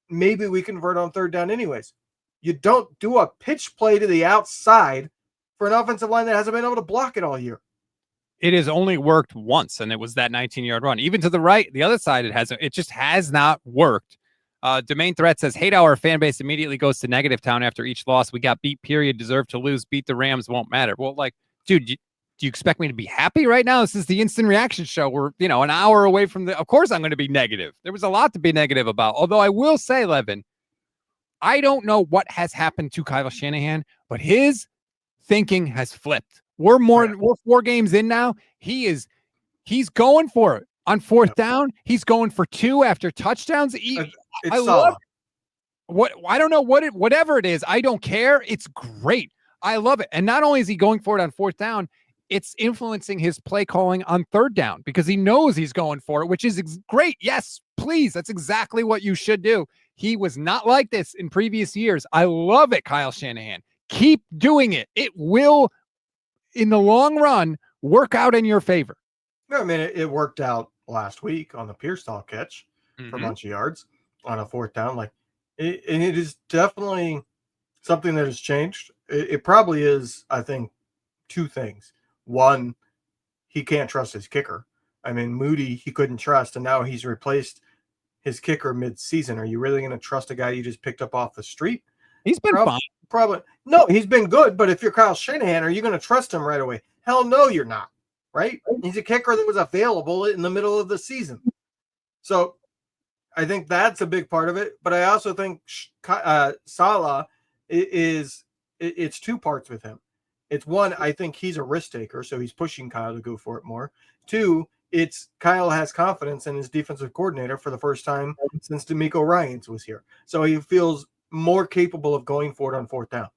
maybe we convert on 3rd down anyways. You don't do a pitch play to the outside for an offensive line that hasn't been able to block it all year. It has only worked once, and it was that 19-yard run. Even to the right, the other side, it just has not worked. Domain Threat says, hate how our fan base immediately goes to negative town after each loss. We got beat, period, deserve to lose, beat the Rams, won't matter. Well, like, dude, do you expect me to be happy right now? This is the instant reaction show. We're, an hour away from of course I'm going to be negative. There was a lot to be negative about. Although I will say, Levin, I don't know what has happened to Kyle Shanahan, but his thinking has flipped. We're 4 games in now. He's going for it on 4th down. He's going for 2 after touchdowns. I love it. I don't know whatever it is. I don't care. It's great. I love it. And not only is he going for it on 4th down, it's influencing his play calling on 3rd down because he knows he's going for it, which is great. Yes, please. That's exactly what you should do. He was not like this in previous years. I love it, Kyle Shanahan. Keep doing it. It will, in the long run, work out in your favor. I mean, it worked out last week on the Pearsall catch for a bunch of yards on a 4th down. Like, it is definitely something that has changed. It probably is, I think, 2 things. One, he can't trust his kicker. I mean, Moody, he couldn't trust, and now he's replaced his kicker mid-season. Are you really going to trust a guy you just picked up off the street? He's been fine. Probably. No, he's been good, but if you're Kyle Shanahan, are you going to trust him right away? Hell no, you're not, right? He's a kicker that was available in the middle of the season. So I think that's a big part of it. But I also think Salah it's 2 parts with him. It's 1, I think he's a risk taker, so he's pushing Kyle to go for it more. 2, it's Kyle has confidence in his defensive coordinator for the first time since DeMeco Ryans was here. So he feels more capable of going for it on 4th down.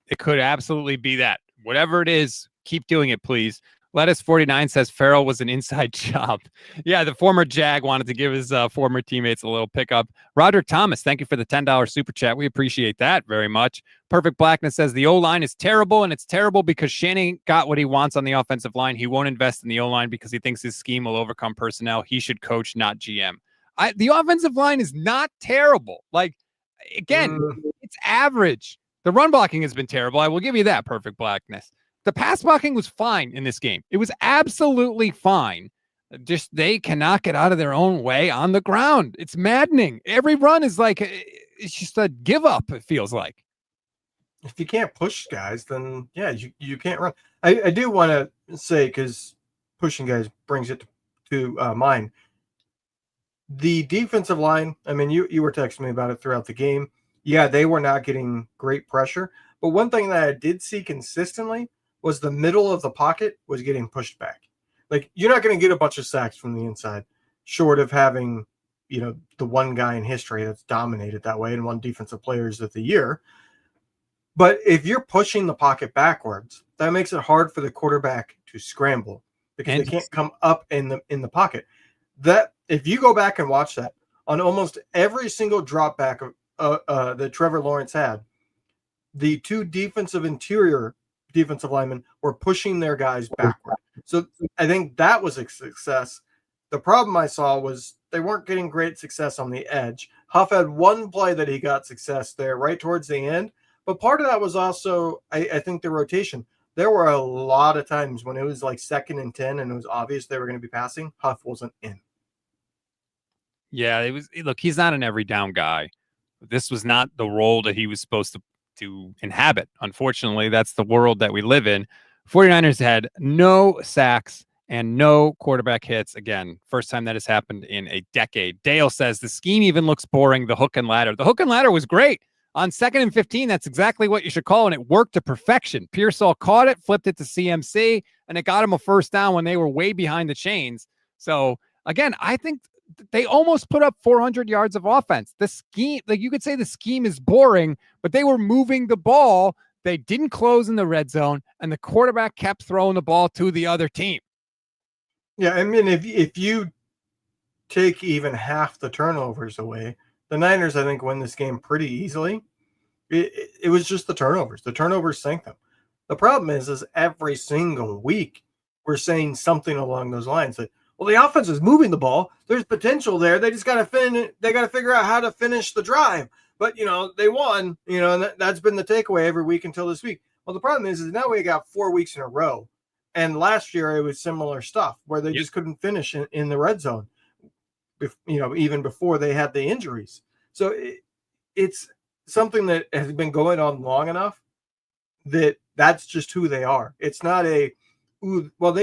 It could absolutely be that. Whatever it is, keep doing it, please. Lettuce49 says Farrell was an inside job. Yeah, the former Jag wanted to give his former teammates a little pickup. Roderick Thomas, thank you for the $10 super chat. We appreciate that very much. Perfect Blackness says the O-line is terrible, and it's terrible because Shannon got what he wants on the offensive line. He won't invest in the O-line because he thinks his scheme will overcome personnel. He should coach, not GM. The offensive line is not terrible. Like, again, it's average. The run blocking has been terrible. I will give you that, Perfect Blackness. The pass blocking was fine in this game. It was absolutely fine. Just they cannot get out of their own way on the ground. It's maddening. Every run is like, it's just a give up, it feels like. If you can't push guys, then, yeah, you can't run. I do want to say, because pushing guys brings it to mind. The defensive line, I mean, you were texting me about it throughout the game. Yeah, they were not getting great pressure. But one thing that I did see consistently was the middle of the pocket was getting pushed back. Like, you're not going to get a bunch of sacks from the inside, short of having, the one guy in history that's dominated that way and won defensive players of the year. But if you're pushing the pocket backwards, that makes it hard for the quarterback to scramble because they can't come up in the pocket. That, if you go back and watch that, on almost every single drop back that Trevor Lawrence had, the 2 interior defensive linemen were pushing their guys backward. So I think that was a success. The problem I saw was they weren't getting great success on the edge. Huff had 1 play that he got success there right towards the end. But part of that was also, I think, the rotation. There were a lot of times when it was like 2nd and 10 and it was obvious they were going to be passing. Huff wasn't in. Yeah, it was. Look, he's not an every down guy. This was not the role that he was supposed to inhabit. Unfortunately, that's the world that we live in. 49ers had no sacks and no quarterback hits. Again, first time that has happened in a decade. Dale says the scheme even looks boring. The hook and ladder. The hook and ladder was great. On 2nd and 15, that's exactly what you should call, and it worked to perfection. Pearsall caught it, flipped it to CMC, and it got him a first down when they were way behind the chains. So, again, I think they almost put up 400 yards of offense. The scheme, like you could say the scheme is boring, but they were moving the ball. They didn't close in the red zone, and the quarterback kept throwing the ball to the other team. Yeah, I mean, if you take even half the turnovers away, the Niners, I think, win this game pretty easily. It was just the turnovers. The turnovers sank them. The problem is every single week we're saying something along those lines that, well, the offense is moving the ball. There's potential there. They just got to they got to figure out how to finish the drive. But, they won, and that's been the takeaway every week until this week. Well, the problem is now we got 4 weeks in a row. And last year it was similar stuff where they just couldn't finish in the red zone, even before they had the injuries. So it's something that has been going on long enough that's just who they are. It's not they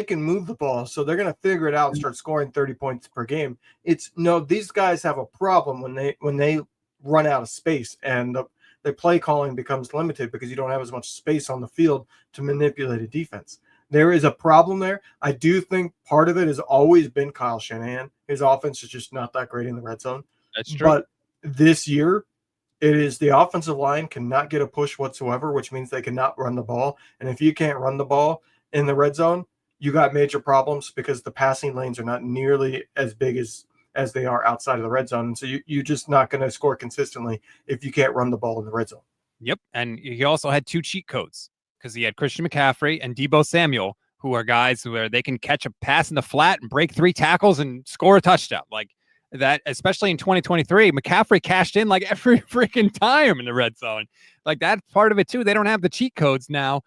can move the ball, so they're going to figure it out and start scoring 30 points per game. It's no, these guys have a problem when they run out of space and the play calling becomes limited because you don't have as much space on the field to manipulate a defense. There is a problem there. I do think part of it has always been Kyle Shanahan. His offense is just not that great in the red zone. That's true. But this year, it is the offensive line cannot get a push whatsoever, which means they cannot run the ball. And if you can't run the ball in the red zone, you got major problems because the passing lanes are not nearly as big as they are outside of the red zone. And so you're just not going to score consistently if you can't run the ball in the red zone. Yep. And he also had 2 cheat codes because he had Christian McCaffrey and Deebo Samuel, who are guys where they can catch a pass in the flat and break 3 tackles and score a touchdown. Like that, especially in 2023, McCaffrey cashed in like every freaking time in the red zone. Like that's part of it too. They don't have the cheat codes now.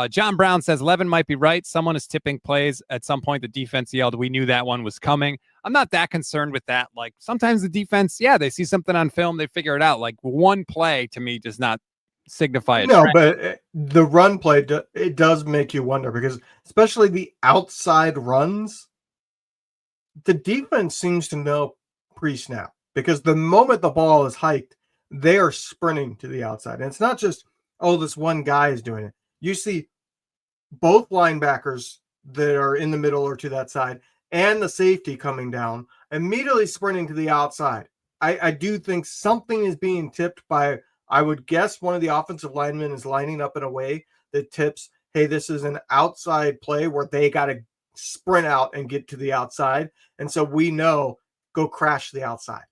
John Brown says Levin might be right. Someone is tipping plays. At some point, the defense yelled, "We knew that one was coming." I'm not that concerned with that. Like sometimes the defense, they see something on film, they figure it out. Like one play to me does not signify a trend. But the run play, it does make you wonder because especially the outside runs, the defense seems to know pre-snap because the moment the ball is hiked, they are sprinting to the outside. And it's not just, this one guy is doing it. You see both linebackers that are in the middle or to that side and the safety coming down, immediately sprinting to the outside. I do think something is being tipped by, I would guess one of the offensive linemen is lining up in a way that tips, hey, this is an outside play where they got to sprint out and get to the outside. And so we know, go crash the outside.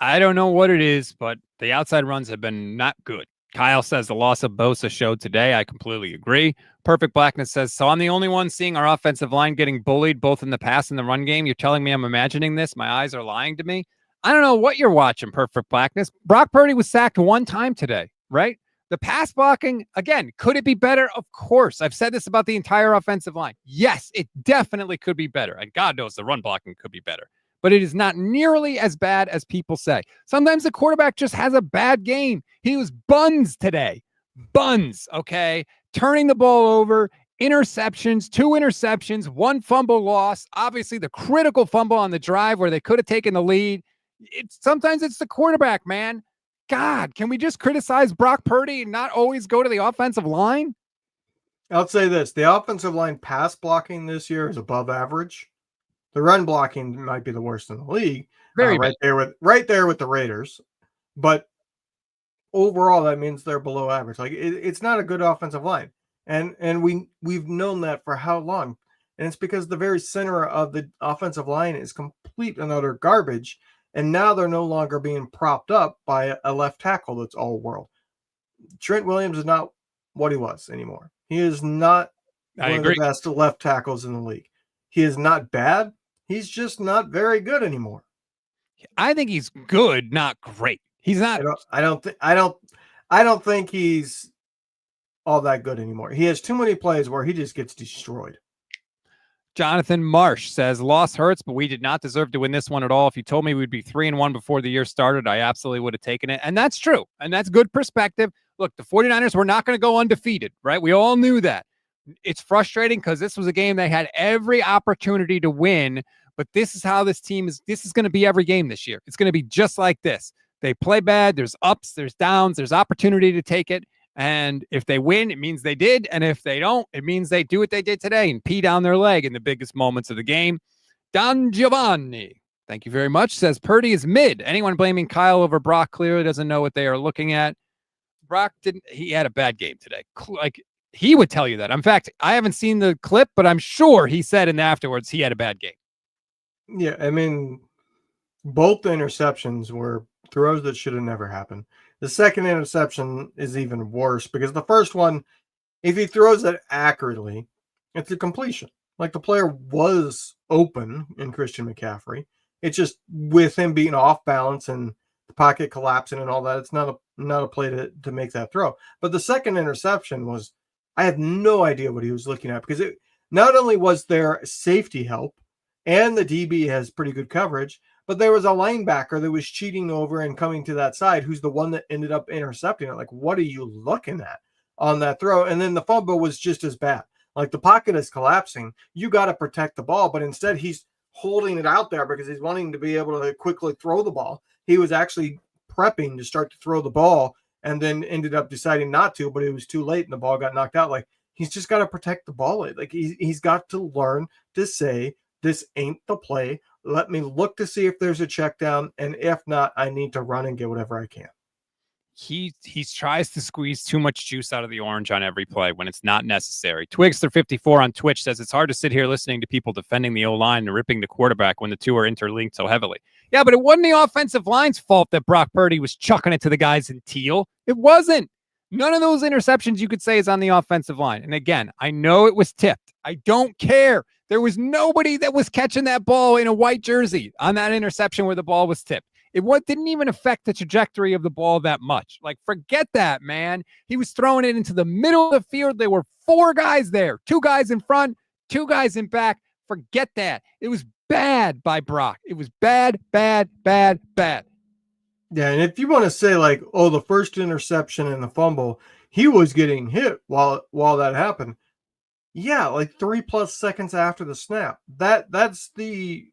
I don't know what it is, but the outside runs have been not good. Kyle says the loss of Bosa showed today. I completely agree. Perfect Blackness says, so I'm the only one seeing our offensive line getting bullied both in the pass and the run game. You're telling me I'm imagining this? My eyes are lying to me. I don't know what you're watching, Perfect Blackness. Brock Purdy was sacked 1 time today, right? The pass blocking, again, could it be better? Of course. I've said this about the entire offensive line. Yes, it definitely could be better. And God knows the run blocking could be better. But it is not nearly as bad as people say. Sometimes the quarterback just has a bad game. He was buns today. Buns, okay? Turning the ball over, interceptions, 2 interceptions, 1 fumble loss. Obviously, the critical fumble on the drive where they could have taken the lead. Sometimes it's the quarterback, man. God, can we just criticize Brock Purdy and not always go to the offensive line? I'll say this. The offensive line pass blocking this year is above average. The run blocking might be the worst in the league. Right there with the Raiders. But overall, that means they're below average. Like it's not a good offensive line. And we've known that for how long? And it's because the very center of the offensive line is complete and utter garbage. And now they're no longer being propped up by a left tackle that's all world. Trent Williams is not what he was anymore. He is not one of the best left tackles in the league. He is not bad. He's just not very good anymore. I think he's good, not great. He's not. I don't think he's all that good anymore. He has too many plays where he just gets destroyed. Jonathan Marsh says, loss hurts, but we did not deserve to win this one at all. If you told me we'd be 3-1 before the year started, I absolutely would have taken it. And that's true. And that's good perspective. Look, the 49ers were not going to go undefeated, right? We all knew that. It's frustrating because this was a game they had every opportunity to win, but this is how this team is. This is going to be every game this year. It's going to be just like this. They play bad. There's ups, there's downs, there's opportunity to take it. And if they win, it means they did. And if they don't, it means they do what they did today and pee down their leg in the biggest moments of the game. Don Giovanni, thank you very much, says Purdy is mid. Anyone blaming Kyle over Brock clearly doesn't know what they are looking at. Brock he had a bad game today. Like, he would tell you that. In fact, I haven't seen the clip, but I'm sure he said in the afterwards he had a bad game. Yeah, I mean, both the interceptions were throws that should have never happened. The second interception is even worse because the first one, if he throws it accurately, it's a completion. Like the player was open in Christian McCaffrey. It's just with him being off balance and the pocket collapsing and all that, it's not a play to make that throw. But the second interception was, I had no idea what he was looking at because it not only was there safety help and the DB has pretty good coverage, but there was a linebacker that was cheating over and coming to that side who's the one that ended up intercepting it. Like, what are you looking at on that throw? And then the fumble was just as bad. Like the pocket is collapsing. You got to protect the ball, but instead he's holding it out there because he's wanting to be able to quickly throw the ball. He was actually prepping to start to throw the ball and then ended up deciding not to, but it was too late and the ball got knocked out. Like he's just got to protect the ball. Like he's got to learn to say, this ain't the play. Let me look to see if there's a check down. And if not, I need to run and get whatever I can. He tries to squeeze too much juice out of the orange on every play when it's not necessary. Twigster54 on Twitch says it's hard to sit here listening to people defending the O-line and ripping the quarterback when the two are interlinked so heavily. Yeah, but it wasn't the offensive line's fault that Brock Purdy was chucking it to the guys in teal. It wasn't. None of those interceptions you could say is on the offensive line. And again, I know it was tipped. I don't care. There was nobody that was catching that ball in a white jersey on that interception where the ball was tipped. It didn't even affect the trajectory of the ball that much. Like, forget that, man. He was throwing it into the middle of the field. There were 4 guys there, 2 guys in front, 2 guys in back. Forget that. It was bad by Brock. It was bad, bad, bad, bad. Yeah, and if you want to say like, oh, the first interception and the fumble, he was getting hit while that happened. Yeah, like 3+ seconds after the snap. That's the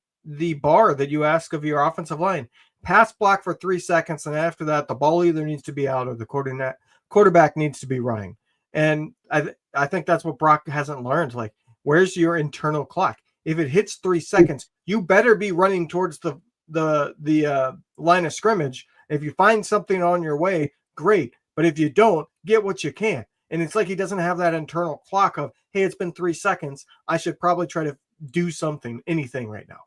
bar that you ask of your offensive line. Pass block for 3 seconds, and after that, the ball either needs to be out or the quarterback needs to be running. And I think that's what Brock hasn't learned. Like, where's your internal clock? If it hits 3 seconds, you better be running towards the line of scrimmage. If you find something on your way, great. But if you don't, get what you can. And it's like he doesn't have that internal clock of, hey, it's been 3 seconds. I should probably try to do something, anything right now.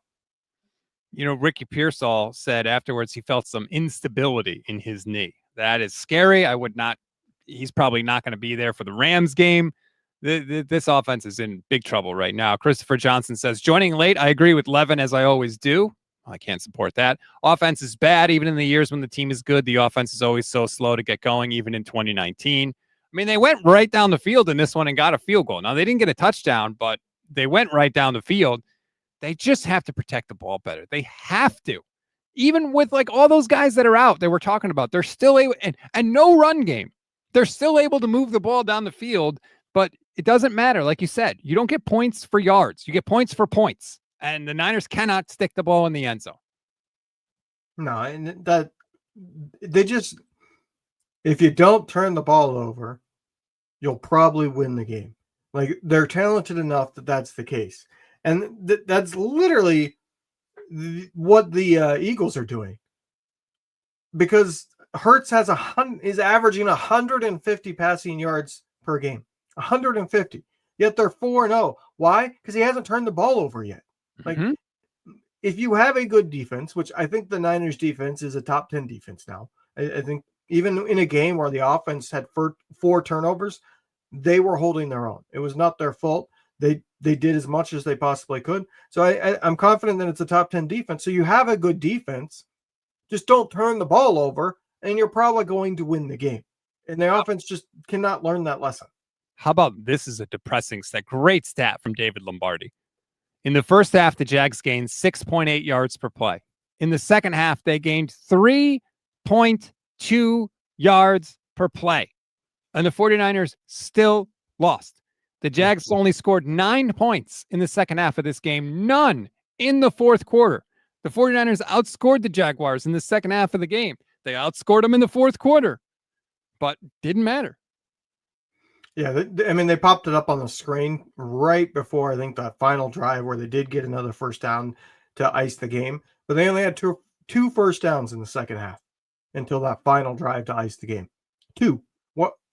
You know, Ricky Pearsall said afterwards he felt some instability in his knee. That is scary. He's probably not going to be there for the Rams game. This offense is in big trouble right now. Christopher Johnson says, joining late, I agree with Levin as I always do. I can't support that. Offense is bad. Even in the years when the team is good, the offense is always so slow to get going, even in 2019. I mean, they went right down the field in this one and got a field goal. Now, they didn't get a touchdown, but they went right down the field. They just have to protect the ball better. They have to. Even with like all those guys that are out that we're talking about, they're still able, and no run game. They're still able to move the ball down the field, but it doesn't matter. Like you said, you don't get points for yards. You get points for points. And the Niners cannot stick the ball in the end zone. No, and that they just, if you don't turn the ball over, you'll probably win the game. Like they're talented enough that that's the case. And that's literally what the Eagles are doing. Because Hurts is averaging 150 passing yards per game. 150. Yet they're 4-0. Why? Because he hasn't turned the ball over yet. Like, if you have a good defense, which I think the Niners defense is a top 10 defense now. I think even in a game where the offense had 4 turnovers, they were holding their own. It was not their fault. They did as much as they possibly could. So I'm confident that it's a top 10 defense. So you have a good defense. Just don't turn the ball over, and you're probably going to win the game. And the offense just cannot learn that lesson. How about this is a depressing stat? Great stat from David Lombardi. In the first half, the Jags gained 6.8 yards per play. In the second half, they gained 3.2 yards per play. And the 49ers still lost. The Jags only scored 9 points in the second half of this game, none in the fourth quarter. The 49ers outscored the Jaguars in the second half of the game. They outscored them in the fourth quarter, but didn't matter. Yeah, I mean, they popped it up on the screen right before, I think, that final drive where they did get another first down to ice the game. But they only had two first downs in the second half until that final drive to ice the game. 2.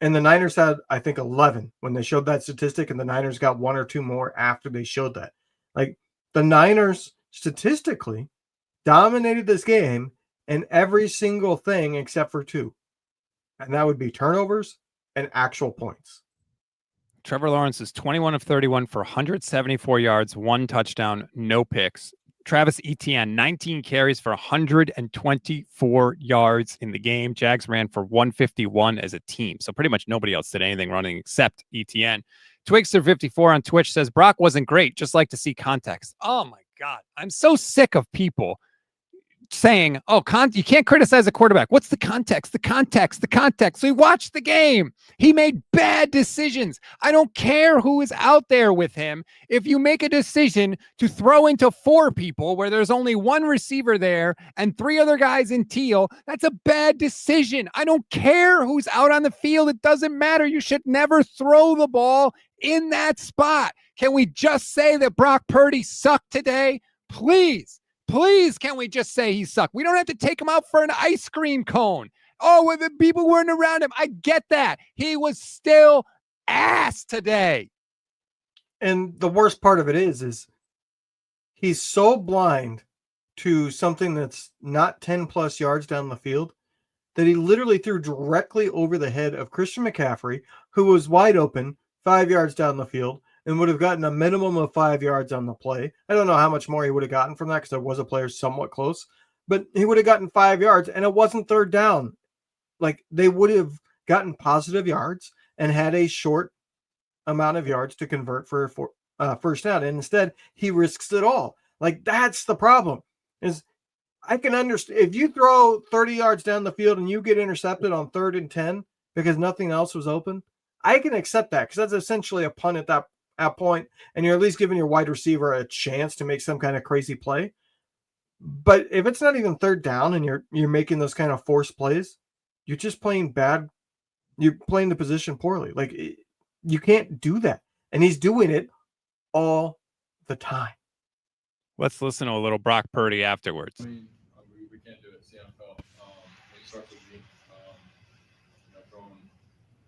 And the Niners had, I think, 11 when they showed that statistic, and the Niners got 1 or 2 more after they showed that. Like, the Niners statistically dominated this game in every single thing except for 2. and that would be turnovers and actual points. Trevor Lawrence is 21 of 31 for 174 yards, 1 touchdown, no picks. Travis Etienne, 19 carries for 124 yards in the game. Jags ran for 151 as a team. So pretty much nobody else did anything running except Etienne. Twigster54 on Twitch says, Brock wasn't great. Just like to see context. Oh my God. I'm so sick of people saying, you can't criticize a quarterback. What's the context? The context. So he watched the game. He made bad decisions. I don't care who is out there with him. If you make a decision to throw into 4 people where there's only 1 receiver there and 3 other guys in teal, that's a bad decision. I don't care who's out on the field. It doesn't matter. You should never throw the ball in that spot. Can we just say that Brock Purdy sucked today? Please, can we just say he sucked? We don't have to take him out for an ice cream cone. Well, the people weren't around him. I get that. He was still ass today. And the worst part of it is he's so blind to something that's not 10 plus yards down the field that he literally threw directly over the head of Christian McCaffrey, who was wide open 5 yards down the field and would have gotten a minimum of 5 yards on the play. I don't know how much more he would have gotten from that because there was a player somewhat close, but he would have gotten 5 yards and it wasn't third down. Like they would have gotten positive yards and had a short amount of yards to convert for first down. And instead he risks it all. Like that's the problem is I can understand if you throw 30 yards down the field and you get intercepted on 3rd and 10 because nothing else was open. I can accept that because that's essentially a punt at that point, and you're at least giving your wide receiver a chance to make some kind of crazy play. But if it's not even third down and you're making those kind of forced plays, you're just playing bad. You're playing the position poorly. Like you can't do that, and he's doing it all the time. Let's listen to a little Brock Purdy afterwards. We can't do it. It's the NFL. It starts with me. Throwing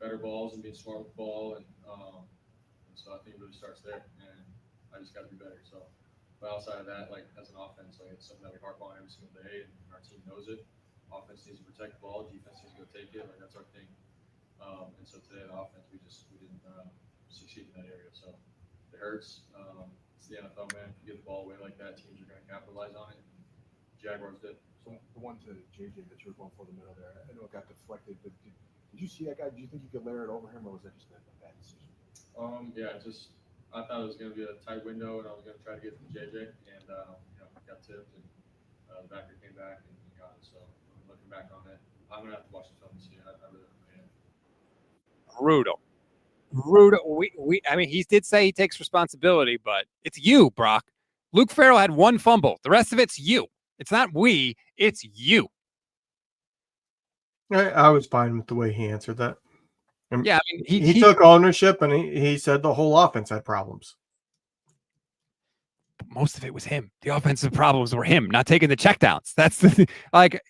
better balls and being smart with the ball, and so I think it really starts there, and I just got to be better. So, but outside of that, like as an offense, like it's something that we harp on every single day, and our team knows it. Offense needs to protect the ball, defense needs to go take it. Like that's our thing. And so today, the offense, we didn't succeed in that area. So it hurts. It's the NFL, man. If you give the ball away like that, teams are going to capitalize on it. And Jaguars did. So the one to JJ that you were going for the middle there, I know it got deflected, but did you see that guy? Do you think you could layer it over him, or was that just a bad decision? Yeah, I thought it was going to be a tight window, and I was going to try to get it to JJ, and got tipped, and the backer came back and got it. So looking back on it, I'm going to have to watch the film to see it. I really don't know. Brutal. I mean, he did say he takes responsibility, but it's you, Brock. Luke Farrell had 1 fumble. The rest of it's you. It's not we. It's you. I was fine with the way he answered that. Yeah, I mean, he took ownership and he said the whole offense had problems. But most of it was him. The offensive problems were him not taking the checkdowns. That's the like.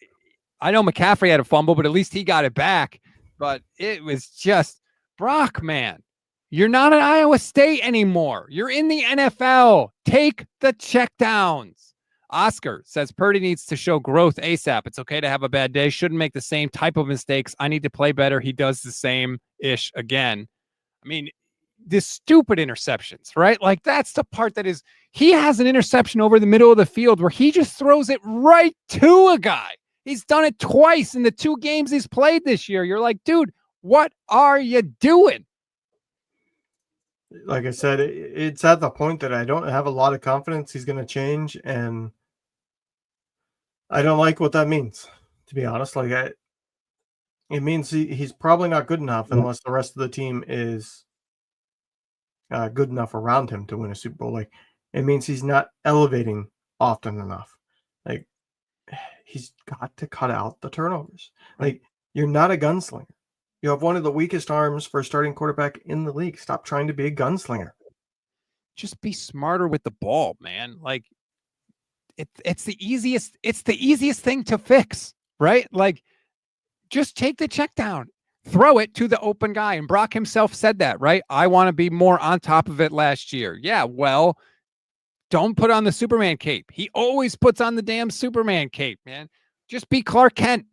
I know McCaffrey had a fumble, but at least he got it back. But it was just Brock, man. You're not at Iowa State anymore. You're in the NFL. Take the checkdowns. Oscar says Purdy needs to show growth ASAP. It's okay to have a bad day. Shouldn't make the same type of mistakes. I need to play better. He does the same-ish again. I mean, the stupid interceptions, right? Like that's the part that is, he has an interception over the middle of the field where he just throws it right to a guy. He's done it twice in the 2 games he's played this year. You're like, dude, what are you doing? Like I said, it's at the point that I don't have a lot of confidence he's going to change, and I don't like what that means, to be honest. Like it means he's probably not good enough unless the rest of the team is good enough around him to win a Super Bowl. Like it means he's not elevating often enough. Like he's got to cut out the turnovers. Like you're not a gunslinger. You have one of the weakest arms for a starting quarterback in the league. Stop trying to be a gunslinger. Just be smarter with the ball, man. Like it's the easiest thing to fix, right? Like just take the check down, throw it to the open guy. And Brock himself said that, right? I want to be more on top of it last year. Yeah, well, don't put on the Superman cape. He always puts on the damn Superman cape, man. Just be Clark Kent.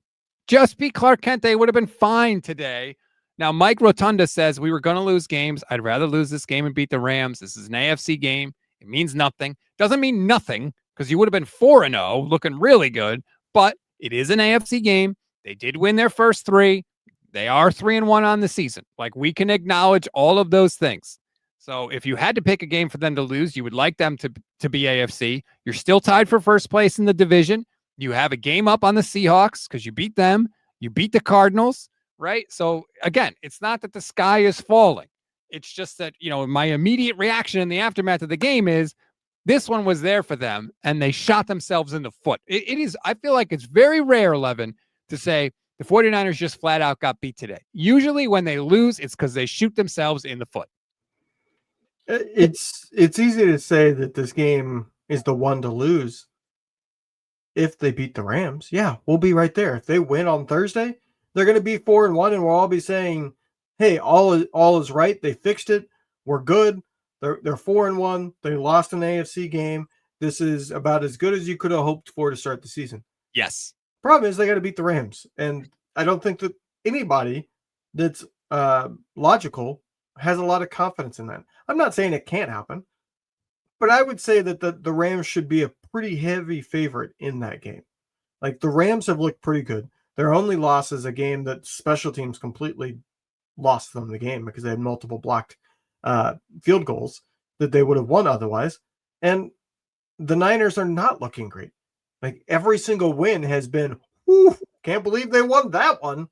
Just beat Clark Kent. They would have been fine today. Now, Mike Rotunda says we were going to lose games. I'd rather lose this game and beat the Rams. This is an AFC game. It means nothing. Doesn't mean nothing because you would have been 4-0, looking really good. But it is an AFC game. They did win their first 3. They are 3-1 on the season. Like, we can acknowledge all of those things. So if you had to pick a game for them to lose, you would like them to be AFC. You're still tied for first place in the division. You have a game up on the Seahawks because you beat them. You beat the Cardinals, right? So again, it's not that the sky is falling. It's just that, my immediate reaction in the aftermath of the game is this one was there for them and they shot themselves in the foot. It is, I feel like it's very rare, Levin, to say the 49ers just flat out got beat today. Usually when they lose, it's because they shoot themselves in the foot. It's easy to say that this game is the one to lose. If they beat the Rams, yeah, we'll be right there. If they win on Thursday, they're going to be 4-1, and we'll all be saying, "Hey, all is right. They fixed it. We're good. They're 4-1. They lost an AFC game. This is about as good as you could have hoped for to start the season." Yes. Problem is they got to beat the Rams, and I don't think that anybody that's logical has a lot of confidence in that. I'm not saying it can't happen, but I would say that the Rams should be a pretty heavy favorite in that game. Like, the Rams have looked pretty good. Their only loss is a game that special teams completely lost them the game because they had multiple blocked field goals that they would have won otherwise. And the Niners are not looking great. Like, every single win has been, whew, can't believe they won that one.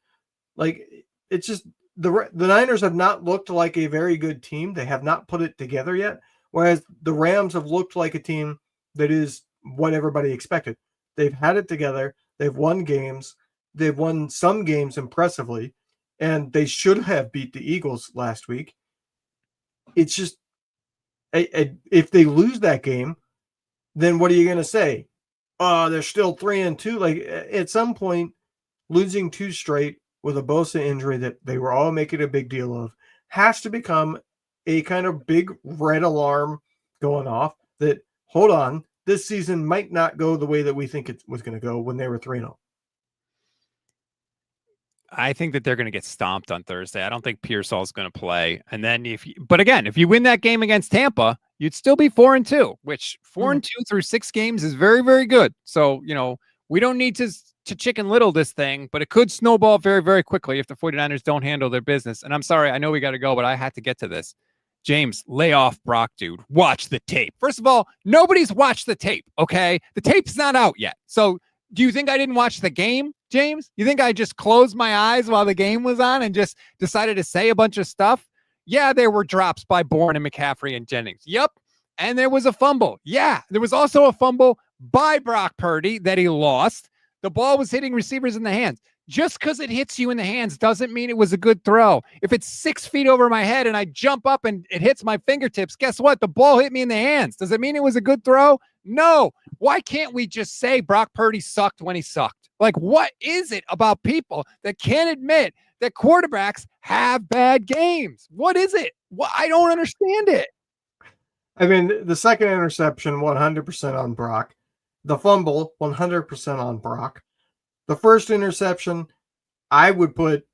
Like, it's just the Niners have not looked like a very good team. They have not put it together yet. Whereas the Rams have looked like a team that is what everybody expected. They've had it together. They've won games. They've won some games impressively, and they should have beat the Eagles last week. It's just, if they lose that game, then what are you going to say? They're still 3-2. Like, at some point, losing 2 straight with a Bosa injury that they were all making a big deal of has to become a kind of big red alarm going off that, hold on, this season might not go the way that we think it was going to go when they were 3-0. I think that they're going to get stomped on Thursday. I don't think Pearsall is going to play. And then if you win that game against Tampa, you'd still be 4-2, which 4-2 through 6 games is very, very good. So, we don't need to chicken little this thing, but it could snowball very, very quickly if the 49ers don't handle their business. And I'm sorry, I know we got to go, but I had to get to this. James, lay off Brock, dude. Watch the tape. First of all, nobody's watched the tape, okay? The tape's not out yet. So do you think I didn't watch the game, James? You think I just closed my eyes while the game was on and just decided to say a bunch of stuff? Yeah, there were drops by Bourne and McCaffrey and Jennings. Yep. And there was a fumble. Yeah, there was also a fumble by Brock Purdy that he lost. The ball was hitting receivers in the hands. Just because it hits you in the hands doesn't mean it was a good throw. If it's 6 feet over my head and I jump up and it hits my fingertips, guess what? The ball hit me in the hands. Does it mean it was a good throw? No. Why can't we just say Brock Purdy sucked when he sucked? Like, what is it about people that can't admit that quarterbacks have bad games? What is it? I don't understand it. I mean, the second interception, 100% on Brock. The fumble, 100% on Brock. The first interception, I would put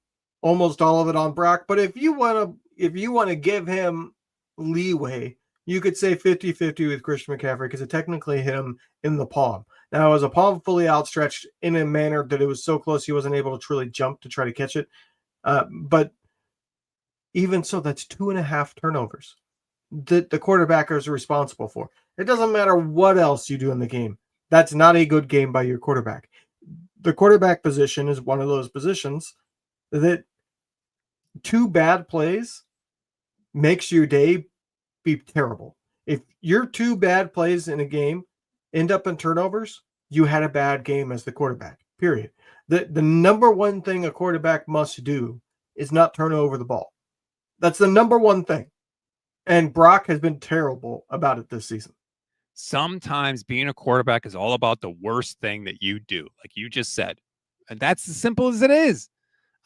almost all of it on Brock. But if you want to give him leeway, you could say 50-50 with Christian McCaffrey because it technically hit him in the palm. Now, it was a palm fully outstretched in a manner that it was so close he wasn't able to truly jump to try to catch it. But even so, that's 2.5 turnovers that the quarterback is responsible for. It doesn't matter what else you do in the game. That's not a good game by your quarterback. The quarterback position is one of those positions that 2 bad plays makes your day be terrible. If your 2 bad plays in a game end up in turnovers, you had a bad game as the quarterback, period. The number one thing a quarterback must do is not turn over the ball. That's the number one thing. And Brock has been terrible about it this season. Sometimes being a quarterback is all about the worst thing that you do, like you just said. And that's as simple as it is.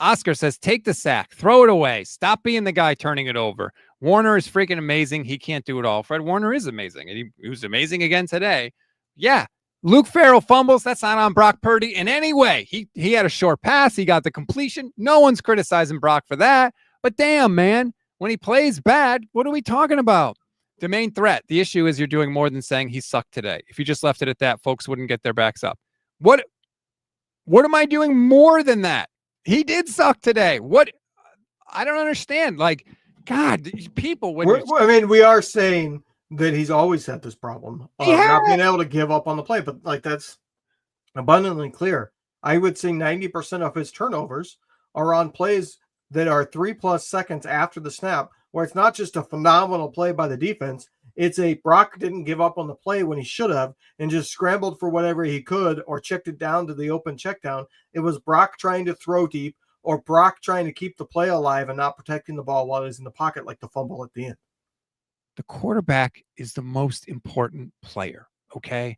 Oscar says, take the sack, throw it away. Stop being the guy turning it over. Warner is freaking amazing. He can't do it all. Fred Warner is amazing. And he was amazing again today. Yeah, Luke Farrell fumbles. That's not on Brock Purdy in any way. He had a short pass. He got the completion. No one's criticizing Brock for that. But damn, man, when he plays bad, what are we talking about? The main threat. The issue is you're doing more than saying he sucked today. If you just left it at that, folks wouldn't get their backs up. What am I doing more than that? He did suck today. What? I don't understand. Like, God, people. We are saying that he's always had this problem of not being able to give up on the play, but like that's abundantly clear. I would say 90% of his turnovers are on plays that are 3+ seconds after the snap, where it's not just a phenomenal play by the defense. It's a Brock didn't give up on the play when he should have and just scrambled for whatever he could or checked it down to the open check down. It was Brock trying to throw deep or Brock trying to keep the play alive and not protecting the ball while he's in the pocket, like the fumble at the end. The quarterback is the most important player. Okay.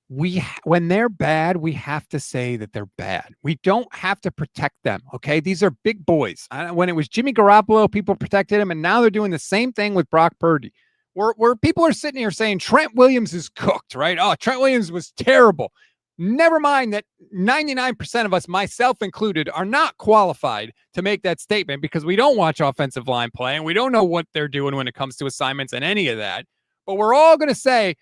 When they're bad, we have to say that they're bad. We don't have to protect them. Okay. These are big boys. When it was Jimmy Garoppolo, people protected him. And now they're doing the same thing with Brock Purdy, where people are sitting here saying Trent Williams is cooked, right? Oh, Trent Williams was terrible. Never mind that 99% of us, myself included, are not qualified to make that statement because we don't watch offensive line play and we don't know what they're doing when it comes to assignments and any of that. But we're all going to say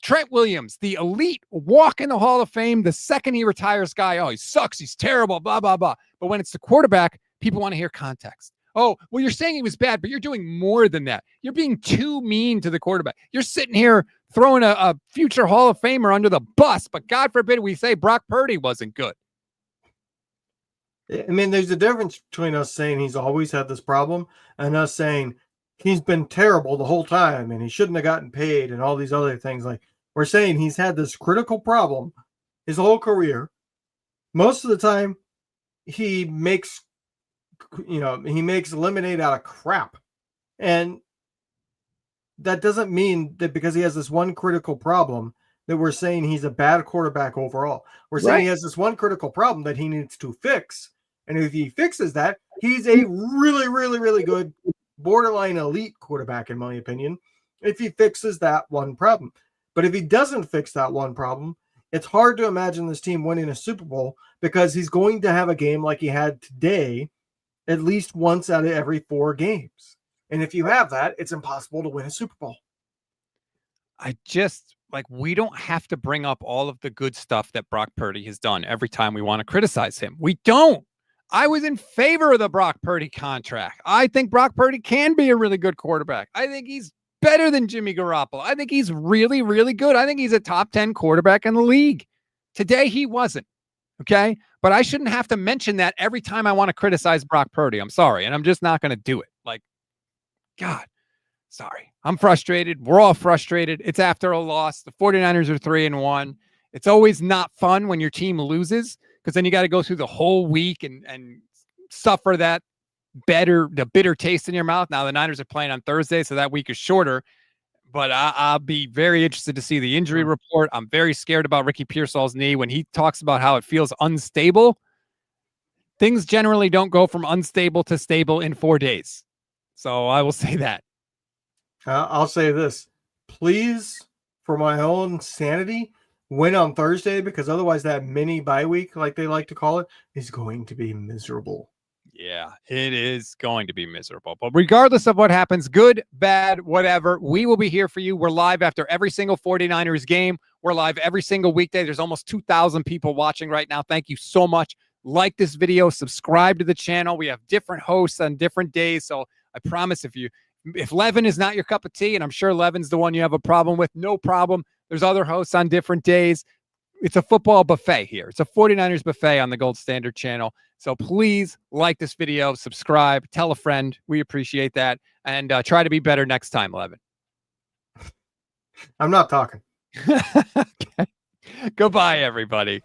Trent Williams, the elite walk in the Hall of Fame, the second he retires guy, oh, he sucks, he's terrible, blah, blah, blah. But when it's the quarterback, people want to hear context. Oh, well, you're saying he was bad, but you're doing more than that. You're being too mean to the quarterback. You're sitting here throwing a future Hall of Famer under the bus, but God forbid we say Brock Purdy wasn't good. I mean, there's a difference between us saying he's always had this problem and us saying he's been terrible the whole time and he shouldn't have gotten paid and all these other things. Like, we're saying he's had this critical problem his whole career. Most of the time, he makes lemonade out of crap. And that doesn't mean that because he has this one critical problem that we're saying he's a bad quarterback overall. We're saying he has this one critical problem that he needs to fix. And if he fixes that, he's a really, really, really good borderline elite quarterback, in my opinion, if he fixes that one problem. But if he doesn't fix that one problem, it's hard to imagine this team winning a Super Bowl because he's going to have a game like he had today at least once out of every 4 games. And if you have that, it's impossible to win a Super Bowl. We don't have to bring up all of the good stuff that Brock Purdy has done every time we want to criticize him. We don't. I was in favor of the Brock Purdy contract. I think Brock Purdy can be a really good quarterback. I think he's better than Jimmy Garoppolo. I think he's really, really good. I think he's a top 10 quarterback in the league. Today, he wasn't. Okay. But I shouldn't have to mention that every time I want to criticize Brock Purdy. I'm sorry. And I'm just not going to do it. Like, God, sorry. I'm frustrated. We're all frustrated. It's after a loss. The 49ers are 3-1. It's always not fun when your team loses because then you got to go through the whole week and suffer that bitter taste in your mouth. Now the Niners are playing on Thursday, so that week is shorter. But I'll be very interested to see the injury report. I'm very scared about Ricky Pearsall's knee. When he talks about how it feels unstable, things generally don't go from unstable to stable in 4 days. So I will say that. I'll say this. Please, for my own sanity, win on Thursday because otherwise that mini bye week, like they like to call it, is going to be miserable. Yeah, it is going to be miserable. But regardless of what happens, good, bad, whatever, we will be here for you. We're live after every single 49ers game. We're live every single weekday. There's almost 2,000 people watching right now. Thank you so much. Like this video, subscribe to the channel. We have different hosts on different days. So I promise if Levin is not your cup of tea, and I'm sure Levin's the one you have a problem with, no problem. There's other hosts on different days. It's a football buffet here. It's a 49ers buffet on the Gold Standard channel. So please like this video, subscribe, tell a friend. We appreciate that. And try to be better next time, Levin. I'm not talking. Okay. Goodbye, everybody.